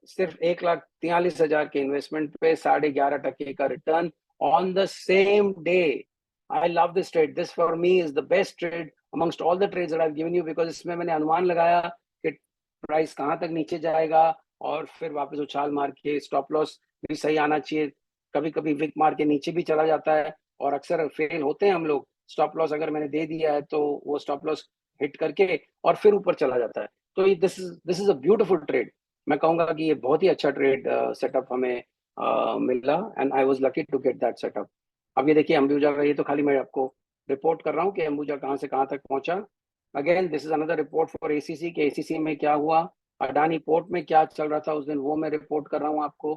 सिर्फ 1,43,000 के इन्वेस्टमेंट पे 11.5% का return on the same day. I love this trade. This for me is the best trade amongst all the trades that I've given you, because इसमें मैंने अनुमान लगाया कि प्राइस कहाँ तक नीचे जाएगा और फिर वापस उछाल मार के स्टॉप लॉस भी सही आना चाहिए। कभी कभी विक मार के नीचे भी चला जाता है और अक्सर फेल होते हैं हम लोग। स्टॉप लॉस अगर मैंने दे दिया है तो वो स्टॉप लॉस हिट करके और फिर ऊपर चला जाता है। तो this is a beautiful trade. मैं कहूंगा कि ये बहुत ही अच्छा ट्रेड सेटअप हमें मिला, and I was lucky to get that setup. अब ये देखिए अंबुजा का, ये तो खाली मैं आपको रिपोर्ट कर रहा हूँ कि अंबुजा कहाँ से कहाँ तक पहुंचा। Again this is another report for ACC के एसीसी में क्या हुआ, अडानी पोर्ट में क्या चल रहा था उस दिन, वो मैं रिपोर्ट कर रहा हूँ आपको।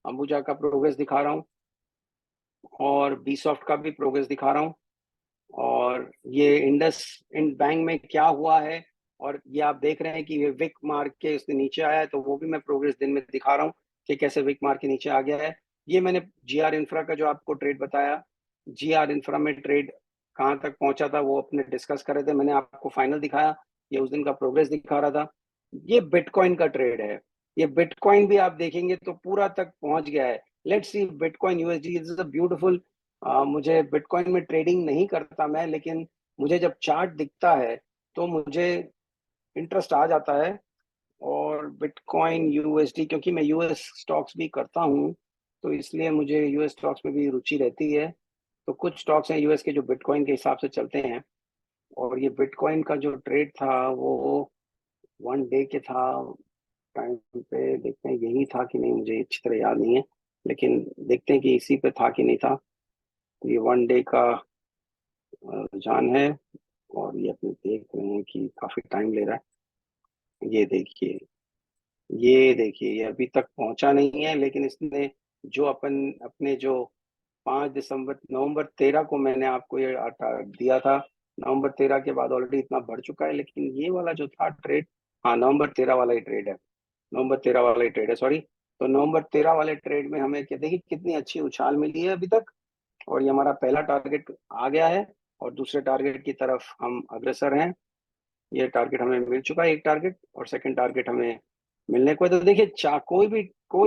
अंबुजा का प्रोग्रेस दिखा रहा हूँ और बी सॉफ्ट का भी प्रोग्रेस दिखा रहा हूँ, और ये इंडस इंड बैंक में क्या हुआ है और ये आप देख रहे हैं कि ये विक मार्क के इसके नीचे आया है, तो वो भी मैं प्रोग्रेस दिन में दिखा रहा हूँ कि कैसे विक मार्क के नीचे आ गया है। ये मैंने जीआर इंफ्रा का जो आपको ट्रेड बताया, जीआर इंफ्रा में ट्रेड कहाँ तक पहुंचा था वो अपने डिस्कस कर रहे थे, मैंने आपको फाइनल दिखाया, ये उस दिन का प्रोग्रेस दिखा रहा था। ये बिटकॉइन का ट्रेड है, ये बिटकॉइन भी आप देखेंगे तो पूरा तक पहुंच गया है। Let's see bitcoin USD is a beautiful. मुझे बिटकॉइन में ट्रेडिंग नहीं करता मैं, लेकिन मुझे जब चार्ट दिखता है तो मुझे इंटरेस्ट आ जाता है। और बिटकॉइन यूएसडी, क्योंकि मैं यूएस स्टॉक्स भी करता हूँ, तो इसलिए मुझे यूएस स्टॉक्स में भी रुचि रहती है। तो कुछ स्टॉक्स हैं यूएस के जो बिटकॉइन के हिसाब से चलते हैं। और ये बिटकॉइन का जो ट्रेड था वो 1 डे के था, टाइम पे देखते हैं यही था कि नहीं, मुझे अच्छी तरह याद नहीं है, लेकिन देखते हैं कि इसी पे था कि नहीं था। तो ये 1 डे का रुझान है, और ये अपने देख रहे हैं कि काफी टाइम ले रहा है। ये देखिए ये अभी तक पहुंचा नहीं है, लेकिन इसने जो अपने जो 5 दिसंबर, नवंबर 13 को मैंने आपको ये आटा दिया था, नवंबर 13 के बाद ऑलरेडी इतना बढ़ चुका है। लेकिन ये वाला जो था ट्रेड, हाँ नवंबर 13 वाला ही ट्रेड है, नवंबर 13 वाला ही ट्रेड है, सॉरी। तो नवंबर 13 वाले ट्रेड में हमें देखिए कितनी अच्छी उछाल मिली है अभी तक, और ये हमारा पहला टारगेट आ गया है, और दूसरे टारगेट की तरफ हम अग्रसर हैं। ये टारगेट हमें मिल चुका है, एक टारगेट, और सेकंड टारगेट हमें मिलने को है। तो देखिए कोई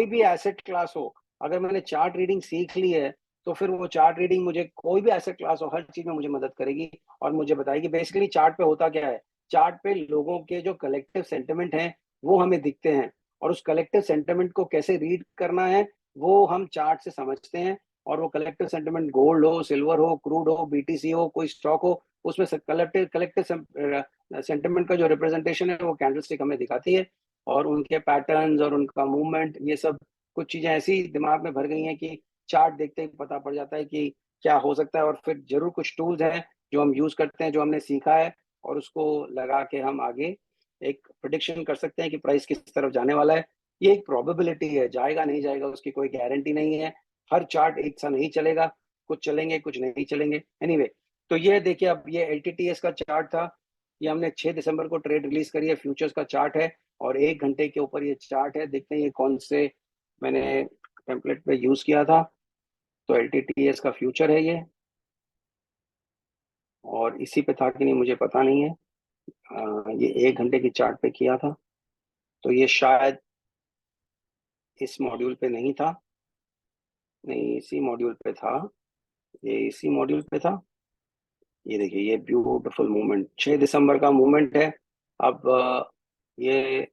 भी एसेट क्लास हो, अगर मैंने चार्ट रीडिंग सीख ली है, तो फिर वो चार्ट रीडिंग मुझे कोई भी एसेट क्लास हो, हर चीज में मुझे मदद करेगी और मुझे बताएगी बेसिकली चार्ट पे होता क्या है। चार्ट पे लोगों के जो कलेक्टिव सेंटिमेंट हैं वो हमें दिखते हैं, और उस कलेक्टिव सेंटिमेंट को कैसे रीड करना है वो हम चार्ट से समझते हैं। और वो कलेक्टिव सेंटिमेंट गोल्ड हो, सिल्वर हो, क्रूड हो, बीटीसी हो, कोई स्टॉक हो, उसमें कलेक्टिव कलेक्टिव सेंटिमेंट का जो रिप्रेजेंटेशन है वो कैंडलस्टिक हमें दिखाती है। और उनके पैटर्न्स और उनका मूवमेंट, ये सब कुछ चीजें ऐसी दिमाग में भर गई हैं कि चार्ट देखते ही पता पड़ जाता है कि क्या हो सकता है। और फिर जरूर कुछ टूल्स हैं जो हम यूज करते हैं, जो हमने सीखा है, और उसको लगा के हम आगे एक प्रिडिक्शन कर सकते हैं कि प्राइस किस तरफ जाने वाला है। ये एक प्रोबेबिलिटी है, जाएगा नहीं जाएगा उसकी कोई गारंटी नहीं है। हर चार्ट एक सा नहीं चलेगा, कुछ चलेंगे कुछ नहीं चलेंगे। एनीवे, तो ये देखिए, अब ये एलटीटीएस का चार्ट था, ये हमने 6 दिसंबर को ट्रेड रिलीज करी है, फ्यूचर्स का चार्ट है, और 1 घंटे के ऊपर ये चार्ट है। देखते हैं ये कौन से मैंने टेम्पलेट पे यूज किया था। तो एलटीटीएस का फ्यूचर है ये, और इसी पे था कि नहीं मुझे पता नहीं है। ये 1 घंटे की चार्ट पे किया था, तो ये शायद इस मॉड्यूल पे नहीं था, नहीं इसी मॉड्यूल पे था, ये इसी मॉड्यूल पे था। ये देखिए ये ब्यूटीफुल मूवमेंट 6 दिसंबर का मूवमेंट है। अब ये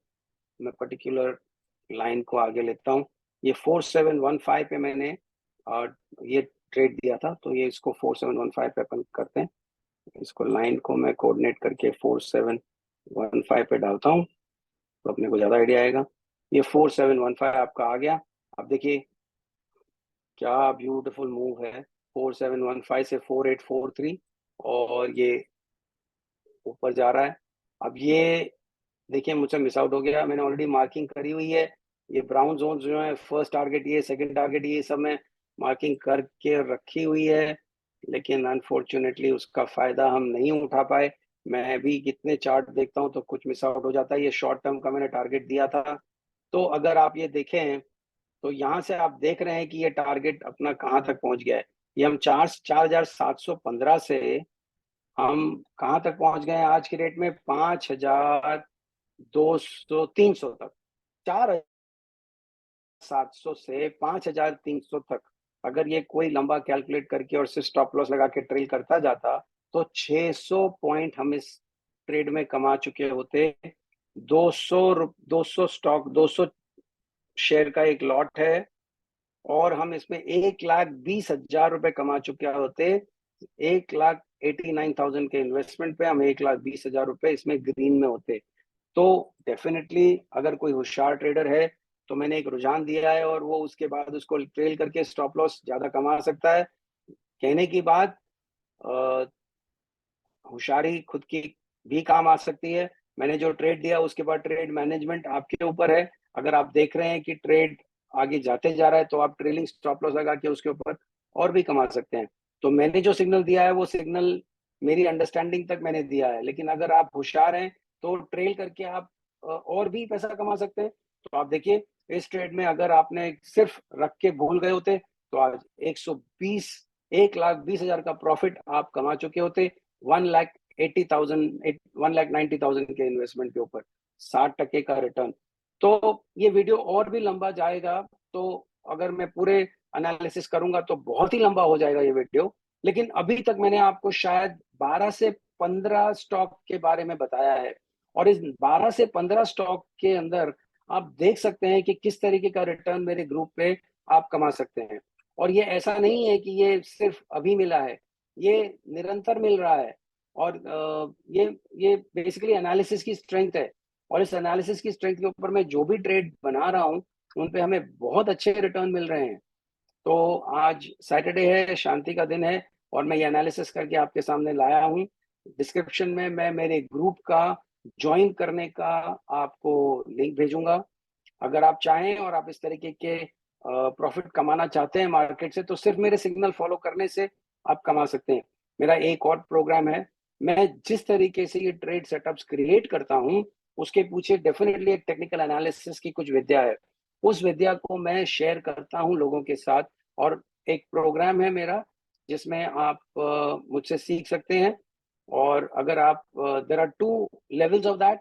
मैं पर्टिकुलर लाइन को आगे लेता हूँ। ये 4715 पे मैंने अ, ये ट्रेड दिया था, तो ये इसको 4715 पे अपन करते हैं। इसको लाइन को मैं कोऑर्डिनेट करके 4715 पे डालता हूँ, तो अपने को ज्यादा आइडिया आएगा। ये 4715 आपका आ गया। अब देखिए क्या ब्यूटीफुल मूव है, 4715 से 4843, और ये ऊपर जा रहा है। अब ये देखिए मुझसे मिस आउट हो गया, मैंने ऑलरेडी मार्किंग करी हुई है। ये ब्राउन जोन जो है, फर्स्ट टारगेट ये, सेकंड टारगेट ये, सब मैं मार्किंग करके रखी हुई है, लेकिन अनफॉर्चुनेटली उसका फायदा हम नहीं उठा पाए। मैं भी कितने चार्ट देखता हूँ तो कुछ मिस आउट हो जाता है। ये शॉर्ट टर्म का मैंने टारगेट दिया था। तो अगर आप ये देखें तो यहाँ से आप देख रहे हैं कि ये टारगेट अपना कहाँ तक पहुंच गया है। ये हम 4,715 से हम कहाँ तक पहुंच गए हैं आज की डेट में, 5,200 300 तक। 4,700 से 5,300 तक अगर ये कोई लंबा कैलकुलेट करके और सिर्फ स्टॉप लॉस लगा के ट्रेल करता जाता, तो 600 पॉइंट हम इस ट्रेड में कमा चुके होते। 200 शेयर का एक लॉट है, और हम इसमें 1,20,000 रुपए कमा चुके होते। 1,89,000 के इन्वेस्टमेंट पे हम 1,20,000 रुपए इसमें ग्रीन में होते। तो डेफिनेटली अगर कोई होशियार ट्रेडर है, तो मैंने एक रुझान दिया है और वो उसके बाद उसको ट्रेल करके स्टॉप लॉस ज्यादा कमा सकता है। कहने की बात, होशियारी खुद की भी काम आ सकती है। मैंने जो ट्रेड दिया उसके बाद ट्रेड मैनेजमेंट आपके ऊपर है। अगर आप देख रहे हैं कि ट्रेड आगे जाते जा रहा है, तो आप ट्रेलिंग स्टॉप लॉस लगा के उसके ऊपर और भी कमा सकते हैं। तो मैंने जो सिग्नल दिया है वो सिग्नल मेरी अंडरस्टैंडिंग तक मैंने दिया है, लेकिन अगर आप होशियार हैं तो ट्रेल करके आप और भी पैसा कमा सकते हैं। तो आप देखिए, इस ट्रेड में अगर आपने सिर्फ रख के भूल गए होते तो आज 1,20,000 का प्रॉफिट आप कमा चुके होते। 1,80,000 1,90,000 के इन्वेस्टमेंट के ऊपर 60% का रिटर्न। तो ये वीडियो और भी लंबा जाएगा, तो अगर मैं पूरे एनालिसिस करूंगा तो बहुत ही लंबा हो जाएगा ये वीडियो। लेकिन अभी तक मैंने आपको शायद 12 से 15 स्टॉक के बारे में बताया है, और इस 12 से 15 स्टॉक के अंदर आप देख सकते हैं कि किस तरीके का रिटर्न मेरे ग्रुप पे आप कमा सकते हैं। और ये ऐसा नहीं है कि ये सिर्फ अभी मिला है, ये निरंतर मिल रहा है। और ये बेसिकली एनालिसिस की स्ट्रेंथ है, और इस एनालिसिस की स्ट्रेंथ के ऊपर मैं जो भी ट्रेड बना रहा हूँ उन पे हमें बहुत अच्छे रिटर्न मिल रहे हैं। तो आज सैटरडे है, शांति का दिन है, और मैं ये एनालिसिस करके आपके सामने लाया हूँ। डिस्क्रिप्शन में मैं मेरे ग्रुप का ज्वाइन करने का आपको लिंक भेजूंगा। अगर आप चाहें और आप इस तरीके के प्रॉफिट कमाना चाहते हैं मार्केट से, तो सिर्फ मेरे सिग्नल फॉलो करने से आप कमा सकते हैं। मेरा एक और प्रोग्राम है, मैं जिस तरीके से ये ट्रेड सेटअप्स क्रिएट करता हूँ उसके पीछे डेफिनेटली एक टेक्निकल एनालिसिस की कुछ विद्या है। उस विद्या को मैं शेयर करता हूँ लोगों के साथ, और एक प्रोग्राम है मेरा जिसमें आप मुझसे सीख सकते हैं। और अगर आप there are two levels of that.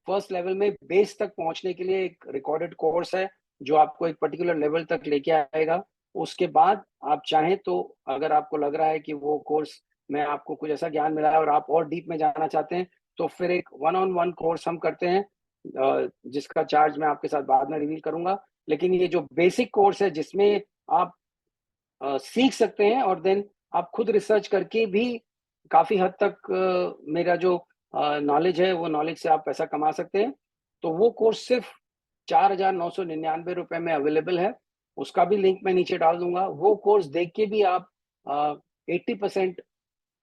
First level में बेस तक पहुंचने के लिए एक रिकॉर्डेड कोर्स है जो आपको एक पर्टिकुलर लेवल तक लेके आएगा। उसके बाद आप चाहें तो, अगर आपको लग रहा है कि वो कोर्स में आपको कुछ ऐसा ज्ञान मिला है और आप और डीप में जाना चाहते हैं, तो फिर एक वन ऑन वन कोर्स हम करते हैं, जिसका चार्ज मैं आपके साथ बाद में रिवील करूंगा। लेकिन ये जो बेसिक कोर्स है जिसमें आप सीख सकते हैं और देन आप खुद रिसर्च करके भी काफी हद तक मेरा जो नॉलेज है वो नॉलेज से आप पैसा कमा सकते हैं। तो वो कोर्स सिर्फ 4,999 रुपए में अवेलेबल है। उसका भी लिंक मैं नीचे डाल दूंगा। वो कोर्स देख के भी आप 80%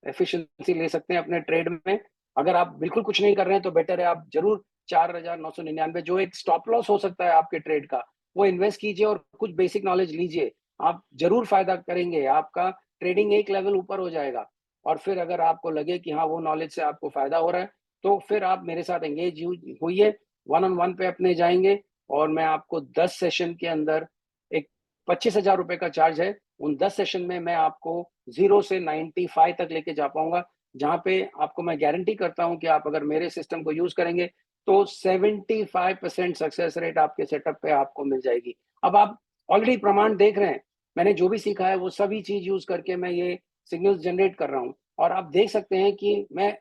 एफिशिएंसी ले सकते हैं अपने ट्रेड में। अगर आप बिल्कुल कुछ नहीं कर रहे हैं तो बेटर है आप जरूर 4,999 जो एक स्टॉप लॉस हो सकता है आपके ट्रेड का, वो इन्वेस्ट कीजिए और कुछ बेसिक नॉलेज लीजिए। आप जरूर फायदा करेंगे, आपका ट्रेडिंग एक लेवल ऊपर हो जाएगा। और फिर अगर आपको लगे कि हाँ वो नॉलेज से आपको फायदा हो रहा है, तो फिर आप मेरे साथ एंगेज होइए, वन ऑन वन पे अपने जाएंगे, और मैं आपको 10 सेशन के अंदर एक 25,000 रुपए का चार्ज है। उन 10 सेशन में मैं आपको 0 से 95 तक लेके जा पाऊंगा, जहां पे आपको मैं गारंटी करता हूं कि आप अगर मेरे सिस्टम को यूज करेंगे तो 75% सक्सेस रेट आपके सेटअप पे आपको मिल जाएगी। अब आप ऑलरेडी प्रमाण देख रहे हैं, मैंने जो भी सीखा है वो सभी चीज यूज करके मैं ये सिग्नल्स जनरेट कर रहा हूँ, और आप देख सकते हैं कि मैं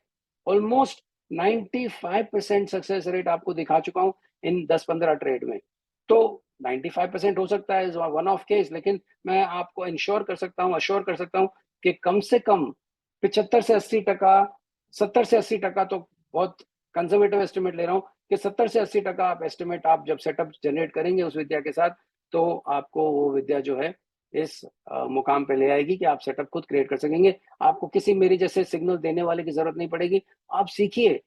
ऑलमोस्ट 95% सक्सेस रेट आपको दिखा चुका हूँ इन 10-15 ट्रेड में। तो 95% हो सकता है वन ऑफ केस, लेकिन मैं आपको इंश्योर कर सकता हूँ, अश्योर कर सकता हूँ कि कम से कम 75 से 80%, 70 से 80%, तो बहुत कंजर्वेटिव एस्टिमेट ले रहा हूँ कि 70 से 80% आप एस्टिमेट आप जब सेटअप जनरेट करेंगे उस विद्या के साथ, तो आपको वो विद्या जो है इस मुकाम पे ले आएगी कि आप सेटअप खुद क्रिएट कर सकेंगे। आपको किसी मेरी जैसे सिग्नल देने वाले की जरूरत नहीं पड़ेगी। आप सीखिए।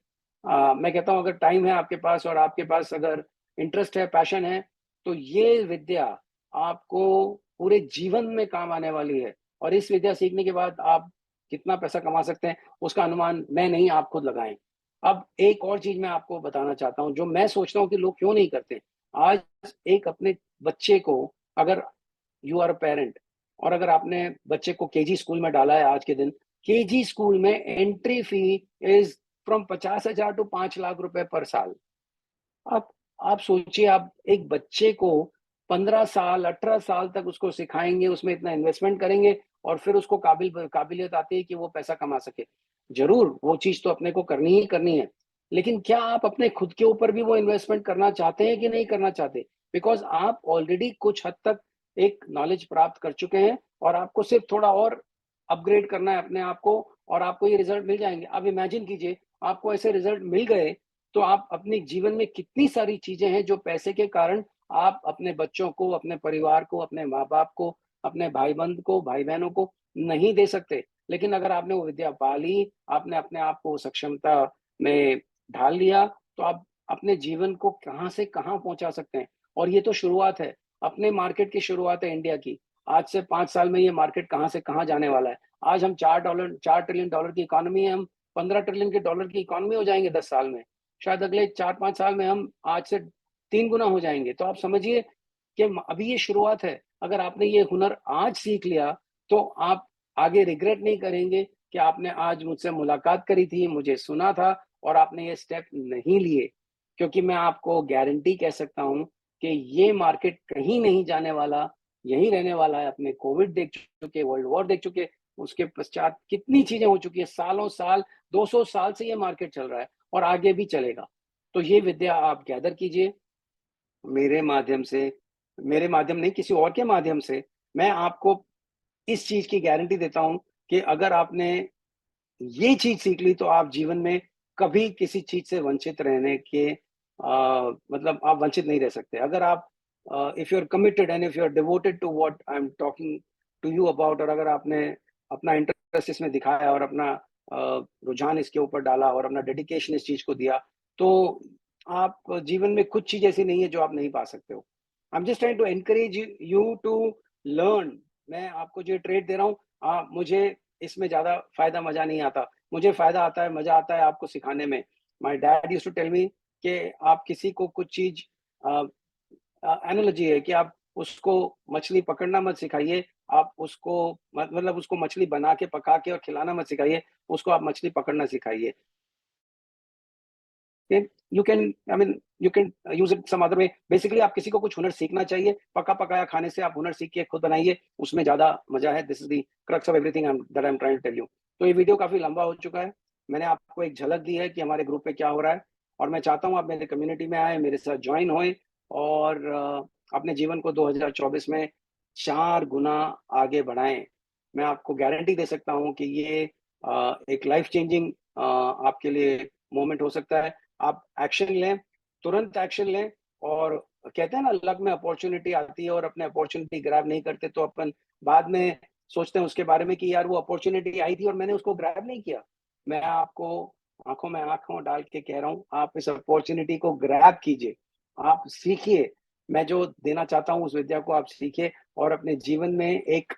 मैं कहता हूँ अगर टाइम है आपके पास और आपके पास अगर इंटरेस्ट है, पैशन है, तो ये विद्या आपको पूरे जीवन में काम आने वाली है। और इस विद्या सीखने के बाद आप कितना पैसा कमा सकते हैं उसका अनुमान मैं नहीं, आप खुद लगाएं। अब एक और चीज मैं आपको बताना चाहता हूं जो मैं सोचता हूं कि लोग क्यों नहीं करते। आज एक अपने बच्चे को, अगर यू आर अ पेरेंट और अगर आपने बच्चे को केजी स्कूल में डाला है, आज के दिन केजी स्कूल में entry fee is from 50,000 to 5 lakh रुपए पर साल। आप आप सोचिए, आप एक बच्चे को 15 साल 18 साल तक उसको सिखाएंगे, उसमें इतना इन्वेस्टमेंट करेंगे, और फिर उसको काबिलियत आती है कि वो पैसा कमा सके। जरूर वो चीज तो अपने को करनी ही करनी है, लेकिन क्या आप अपने खुद के ऊपर भी वो इन्वेस्टमेंट करना चाहते हैं कि नहीं करना चाहते? बिकॉज आप ऑलरेडी कुछ हद तक एक नॉलेज प्राप्त कर चुके हैं, और आपको सिर्फ थोड़ा और अपग्रेड करना है अपने आप को, और आपको ये रिजल्ट मिल जाएंगे। अब इमेजिन कीजिए आपको ऐसे रिजल्ट मिल गए, तो आप अपने जीवन में कितनी सारी चीजें हैं जो पैसे के कारण आप अपने बच्चों को, अपने परिवार को, अपने माँ बाप को, अपने भाई बंद को, भाई बहनों को नहीं दे सकते। लेकिन अगर आपने वो विद्या पा ली, आपने अपने आप को सक्षमता में ढाल लिया, तो आप अपने जीवन को कहाँ से कहाँ पहुंचा सकते हैं। और ये तो शुरुआत है, अपने मार्केट की शुरुआत है इंडिया की। आज से 5 साल में ये मार्केट कहाँ से कहाँ जाने वाला है। आज हम 4 ट्रिलियन डॉलर की इकोनॉमी है, हम 15 ट्रिलियन के डॉलर की इकोनॉमी हो जाएंगे 10 साल में। शायद अगले 4-5 साल में हम आज से 3 गुना हो जाएंगे। तो आप समझिए कि अभी ये शुरुआत है। अगर आपने ये हुनर आज सीख लिया तो आप आगे रिग्रेट नहीं करेंगे कि आपने आज मुझसे मुलाकात करी थी, मुझे सुना था और आपने ये स्टेप नहीं लिए। क्योंकि मैं आपको गारंटी कह सकता हूं कि ये मार्केट कहीं नहीं जाने वाला, यहीं रहने वाला है। अपने कोविड देख चुके, वर्ल्ड वॉर देख चुके, उसके पश्चात कितनी चीजें हो चुकी है, सालों साल, 200 साल से ये मार्केट चल रहा है और आगे भी चलेगा। तो ये विद्या आप गैदर कीजिए मेरे माध्यम से, मेरे माध्यम नहीं किसी और के माध्यम से। मैं आपको इस चीज की गारंटी देता हूं कि अगर आपने ये चीज सीख ली तो आप जीवन में कभी किसी चीज से वंचित रहने के मतलब आप वंचित नहीं रह सकते। अगर आप if you are committed and if you are devoted to what I am talking to you about, और अगर आपने अपना इंटरेस्ट इसमें दिखाया और अपना रुझान इसके ऊपर डाला और अपना डेडिकेशन इस चीज को दिया, तो आप जीवन में कुछ चीज ऐसी नहीं है जो आप नहीं पा सकते हो। I am just trying to encourage you to learn. मैं आपको जो ट्रेड दे रहा हूँ, मुझे इसमें ज्यादा फायदा मजा नहीं आता। मुझे फायदा आता है, मजा आता है आपको सिखाने में। My dad used to tell me कि आप किसी को कुछ चीज, एनालॉजी है कि आप उसको मछली पकड़ना मत सिखाइए, आप उसको मतलब उसको मछली बना के पका के और खिलाना मत सिखाइए, उसको आप मछली पकड़ना सिखाइए। You can, I mean you can use it some other way. Basically आप किसी को कुछ हुनर सीखना चाहिए, पका पकाया खाने से आप हुनर सीख के खुद बनाइए, उसमें ज्यादा मजा है। This is the crux of everything that I am trying to tell you. तो ये वीडियो काफी लंबा हो चुका है। मैंने आपको एक झलक दी है कि हमारे ग्रुप पे क्या हो रहा है, और मैं चाहता हूँ आप मेरे कम्युनिटी में आए, मेरे साथ ज्वाइन होए और अपने जीवन को 2024 में 4 गुना आगे बढ़ाएं। मैं आपको गारंटी दे सकता हूँ कि ये एक लाइफ चेंजिंग आपके लिए मोमेंट हो सकता है। आप एक्शन लें, तुरंत एक्शन लें। और कहते हैं ना, लक में अपॉर्चुनिटी आती है और अपने अपॉर्चुनिटी ग्रैब नहीं करते तो अपन बाद में सोचते हैं उसके बारे में कि यार वो अपॉर्चुनिटी आई थी और मैंने उसको ग्रैब नहीं किया। मैं आपको आंखों में आंखों डाल के कह रहा हूँ, आप इस अपॉर्चुनिटी को ग्रैब कीजिए, आप सीखिए। मैं जो देना चाहता हूँ उस विद्या को आप सीखिए और अपने जीवन में एक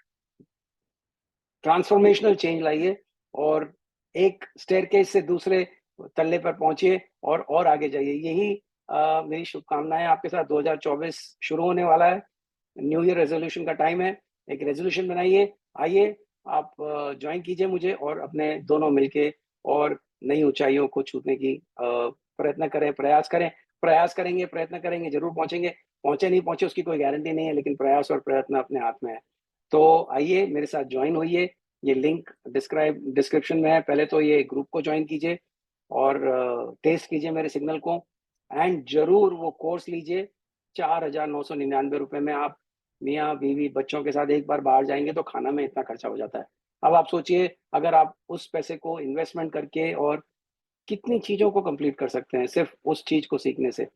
ट्रांसफॉर्मेशनल चेंज लाइए और एक स्टेयरकेस से दूसरे तल्ले पर पहुंचिए और आगे जाइए। यही मेरी शुभकामनाएं आपके साथ। 2024 शुरू होने वाला है, न्यू ईयर रेजोल्यूशन का टाइम है। एक रेजोल्यूशन बनाइए, आइए आप ज्वाइन कीजिए मुझे और अपने दोनों मिलके और नई ऊंचाइयों को छूने की प्रयत्न करें, प्रयास करें। प्रयास करेंगे, प्रयत्न करेंगे, जरूर पहुंचेंगे। पहुंचे नहीं पहुंचे उसकी कोई गारंटी नहीं है, लेकिन प्रयास और प्रयत्न अपने हाथ में है। तो आइए मेरे साथ ज्वाइन होइए, ये लिंक डिस्क्रिप्शन में है। पहले तो ये ग्रुप को ज्वाइन कीजिए और टेस्ट कीजिए मेरे सिग्नल को, एंड जरूर वो कोर्स लीजिए। 4,999 रुपए में आप मियाँ बीवी बच्चों के साथ एक बार बाहर जाएंगे तो खाना में इतना खर्चा हो जाता है। अब आप सोचिए अगर आप उस पैसे को इन्वेस्टमेंट करके और कितनी चीजों को कंप्लीट कर सकते हैं सिर्फ उस चीज को सीखने से।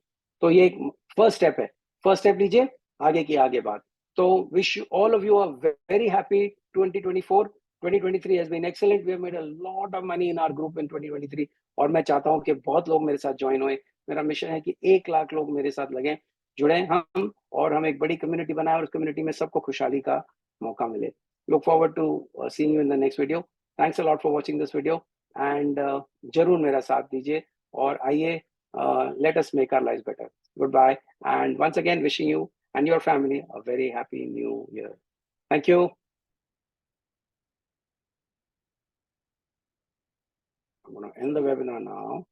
तो ये एक फर्स्ट स्टेप है। फर्स्ट स्टेप लीजिए, आगे की आगे बात। तो wish all of you are very happy 2024। 2023 has been excellent. We have made a lot of money in our group in 2023 और मैं चाहता हूं कि बहुत लोग मेरे साथ ज्वाइन हुए। मेरा मिशन है कि 1 लाख लोग मेरे साथ लगे, जुड़े हम, और हम एक बड़ी कम्युनिटी बनाए और उस कम्युनिटी में सबको खुशहाली का मौका मिले। Look forward to seeing you in the next video. Thanks a lot for watching this video and जरूर मेरा साथ दीजिए और आइए, let us make our life better. Goodbye and once again wishing you and your family a very happy new year. Thank you. I'm going to end the webinar now.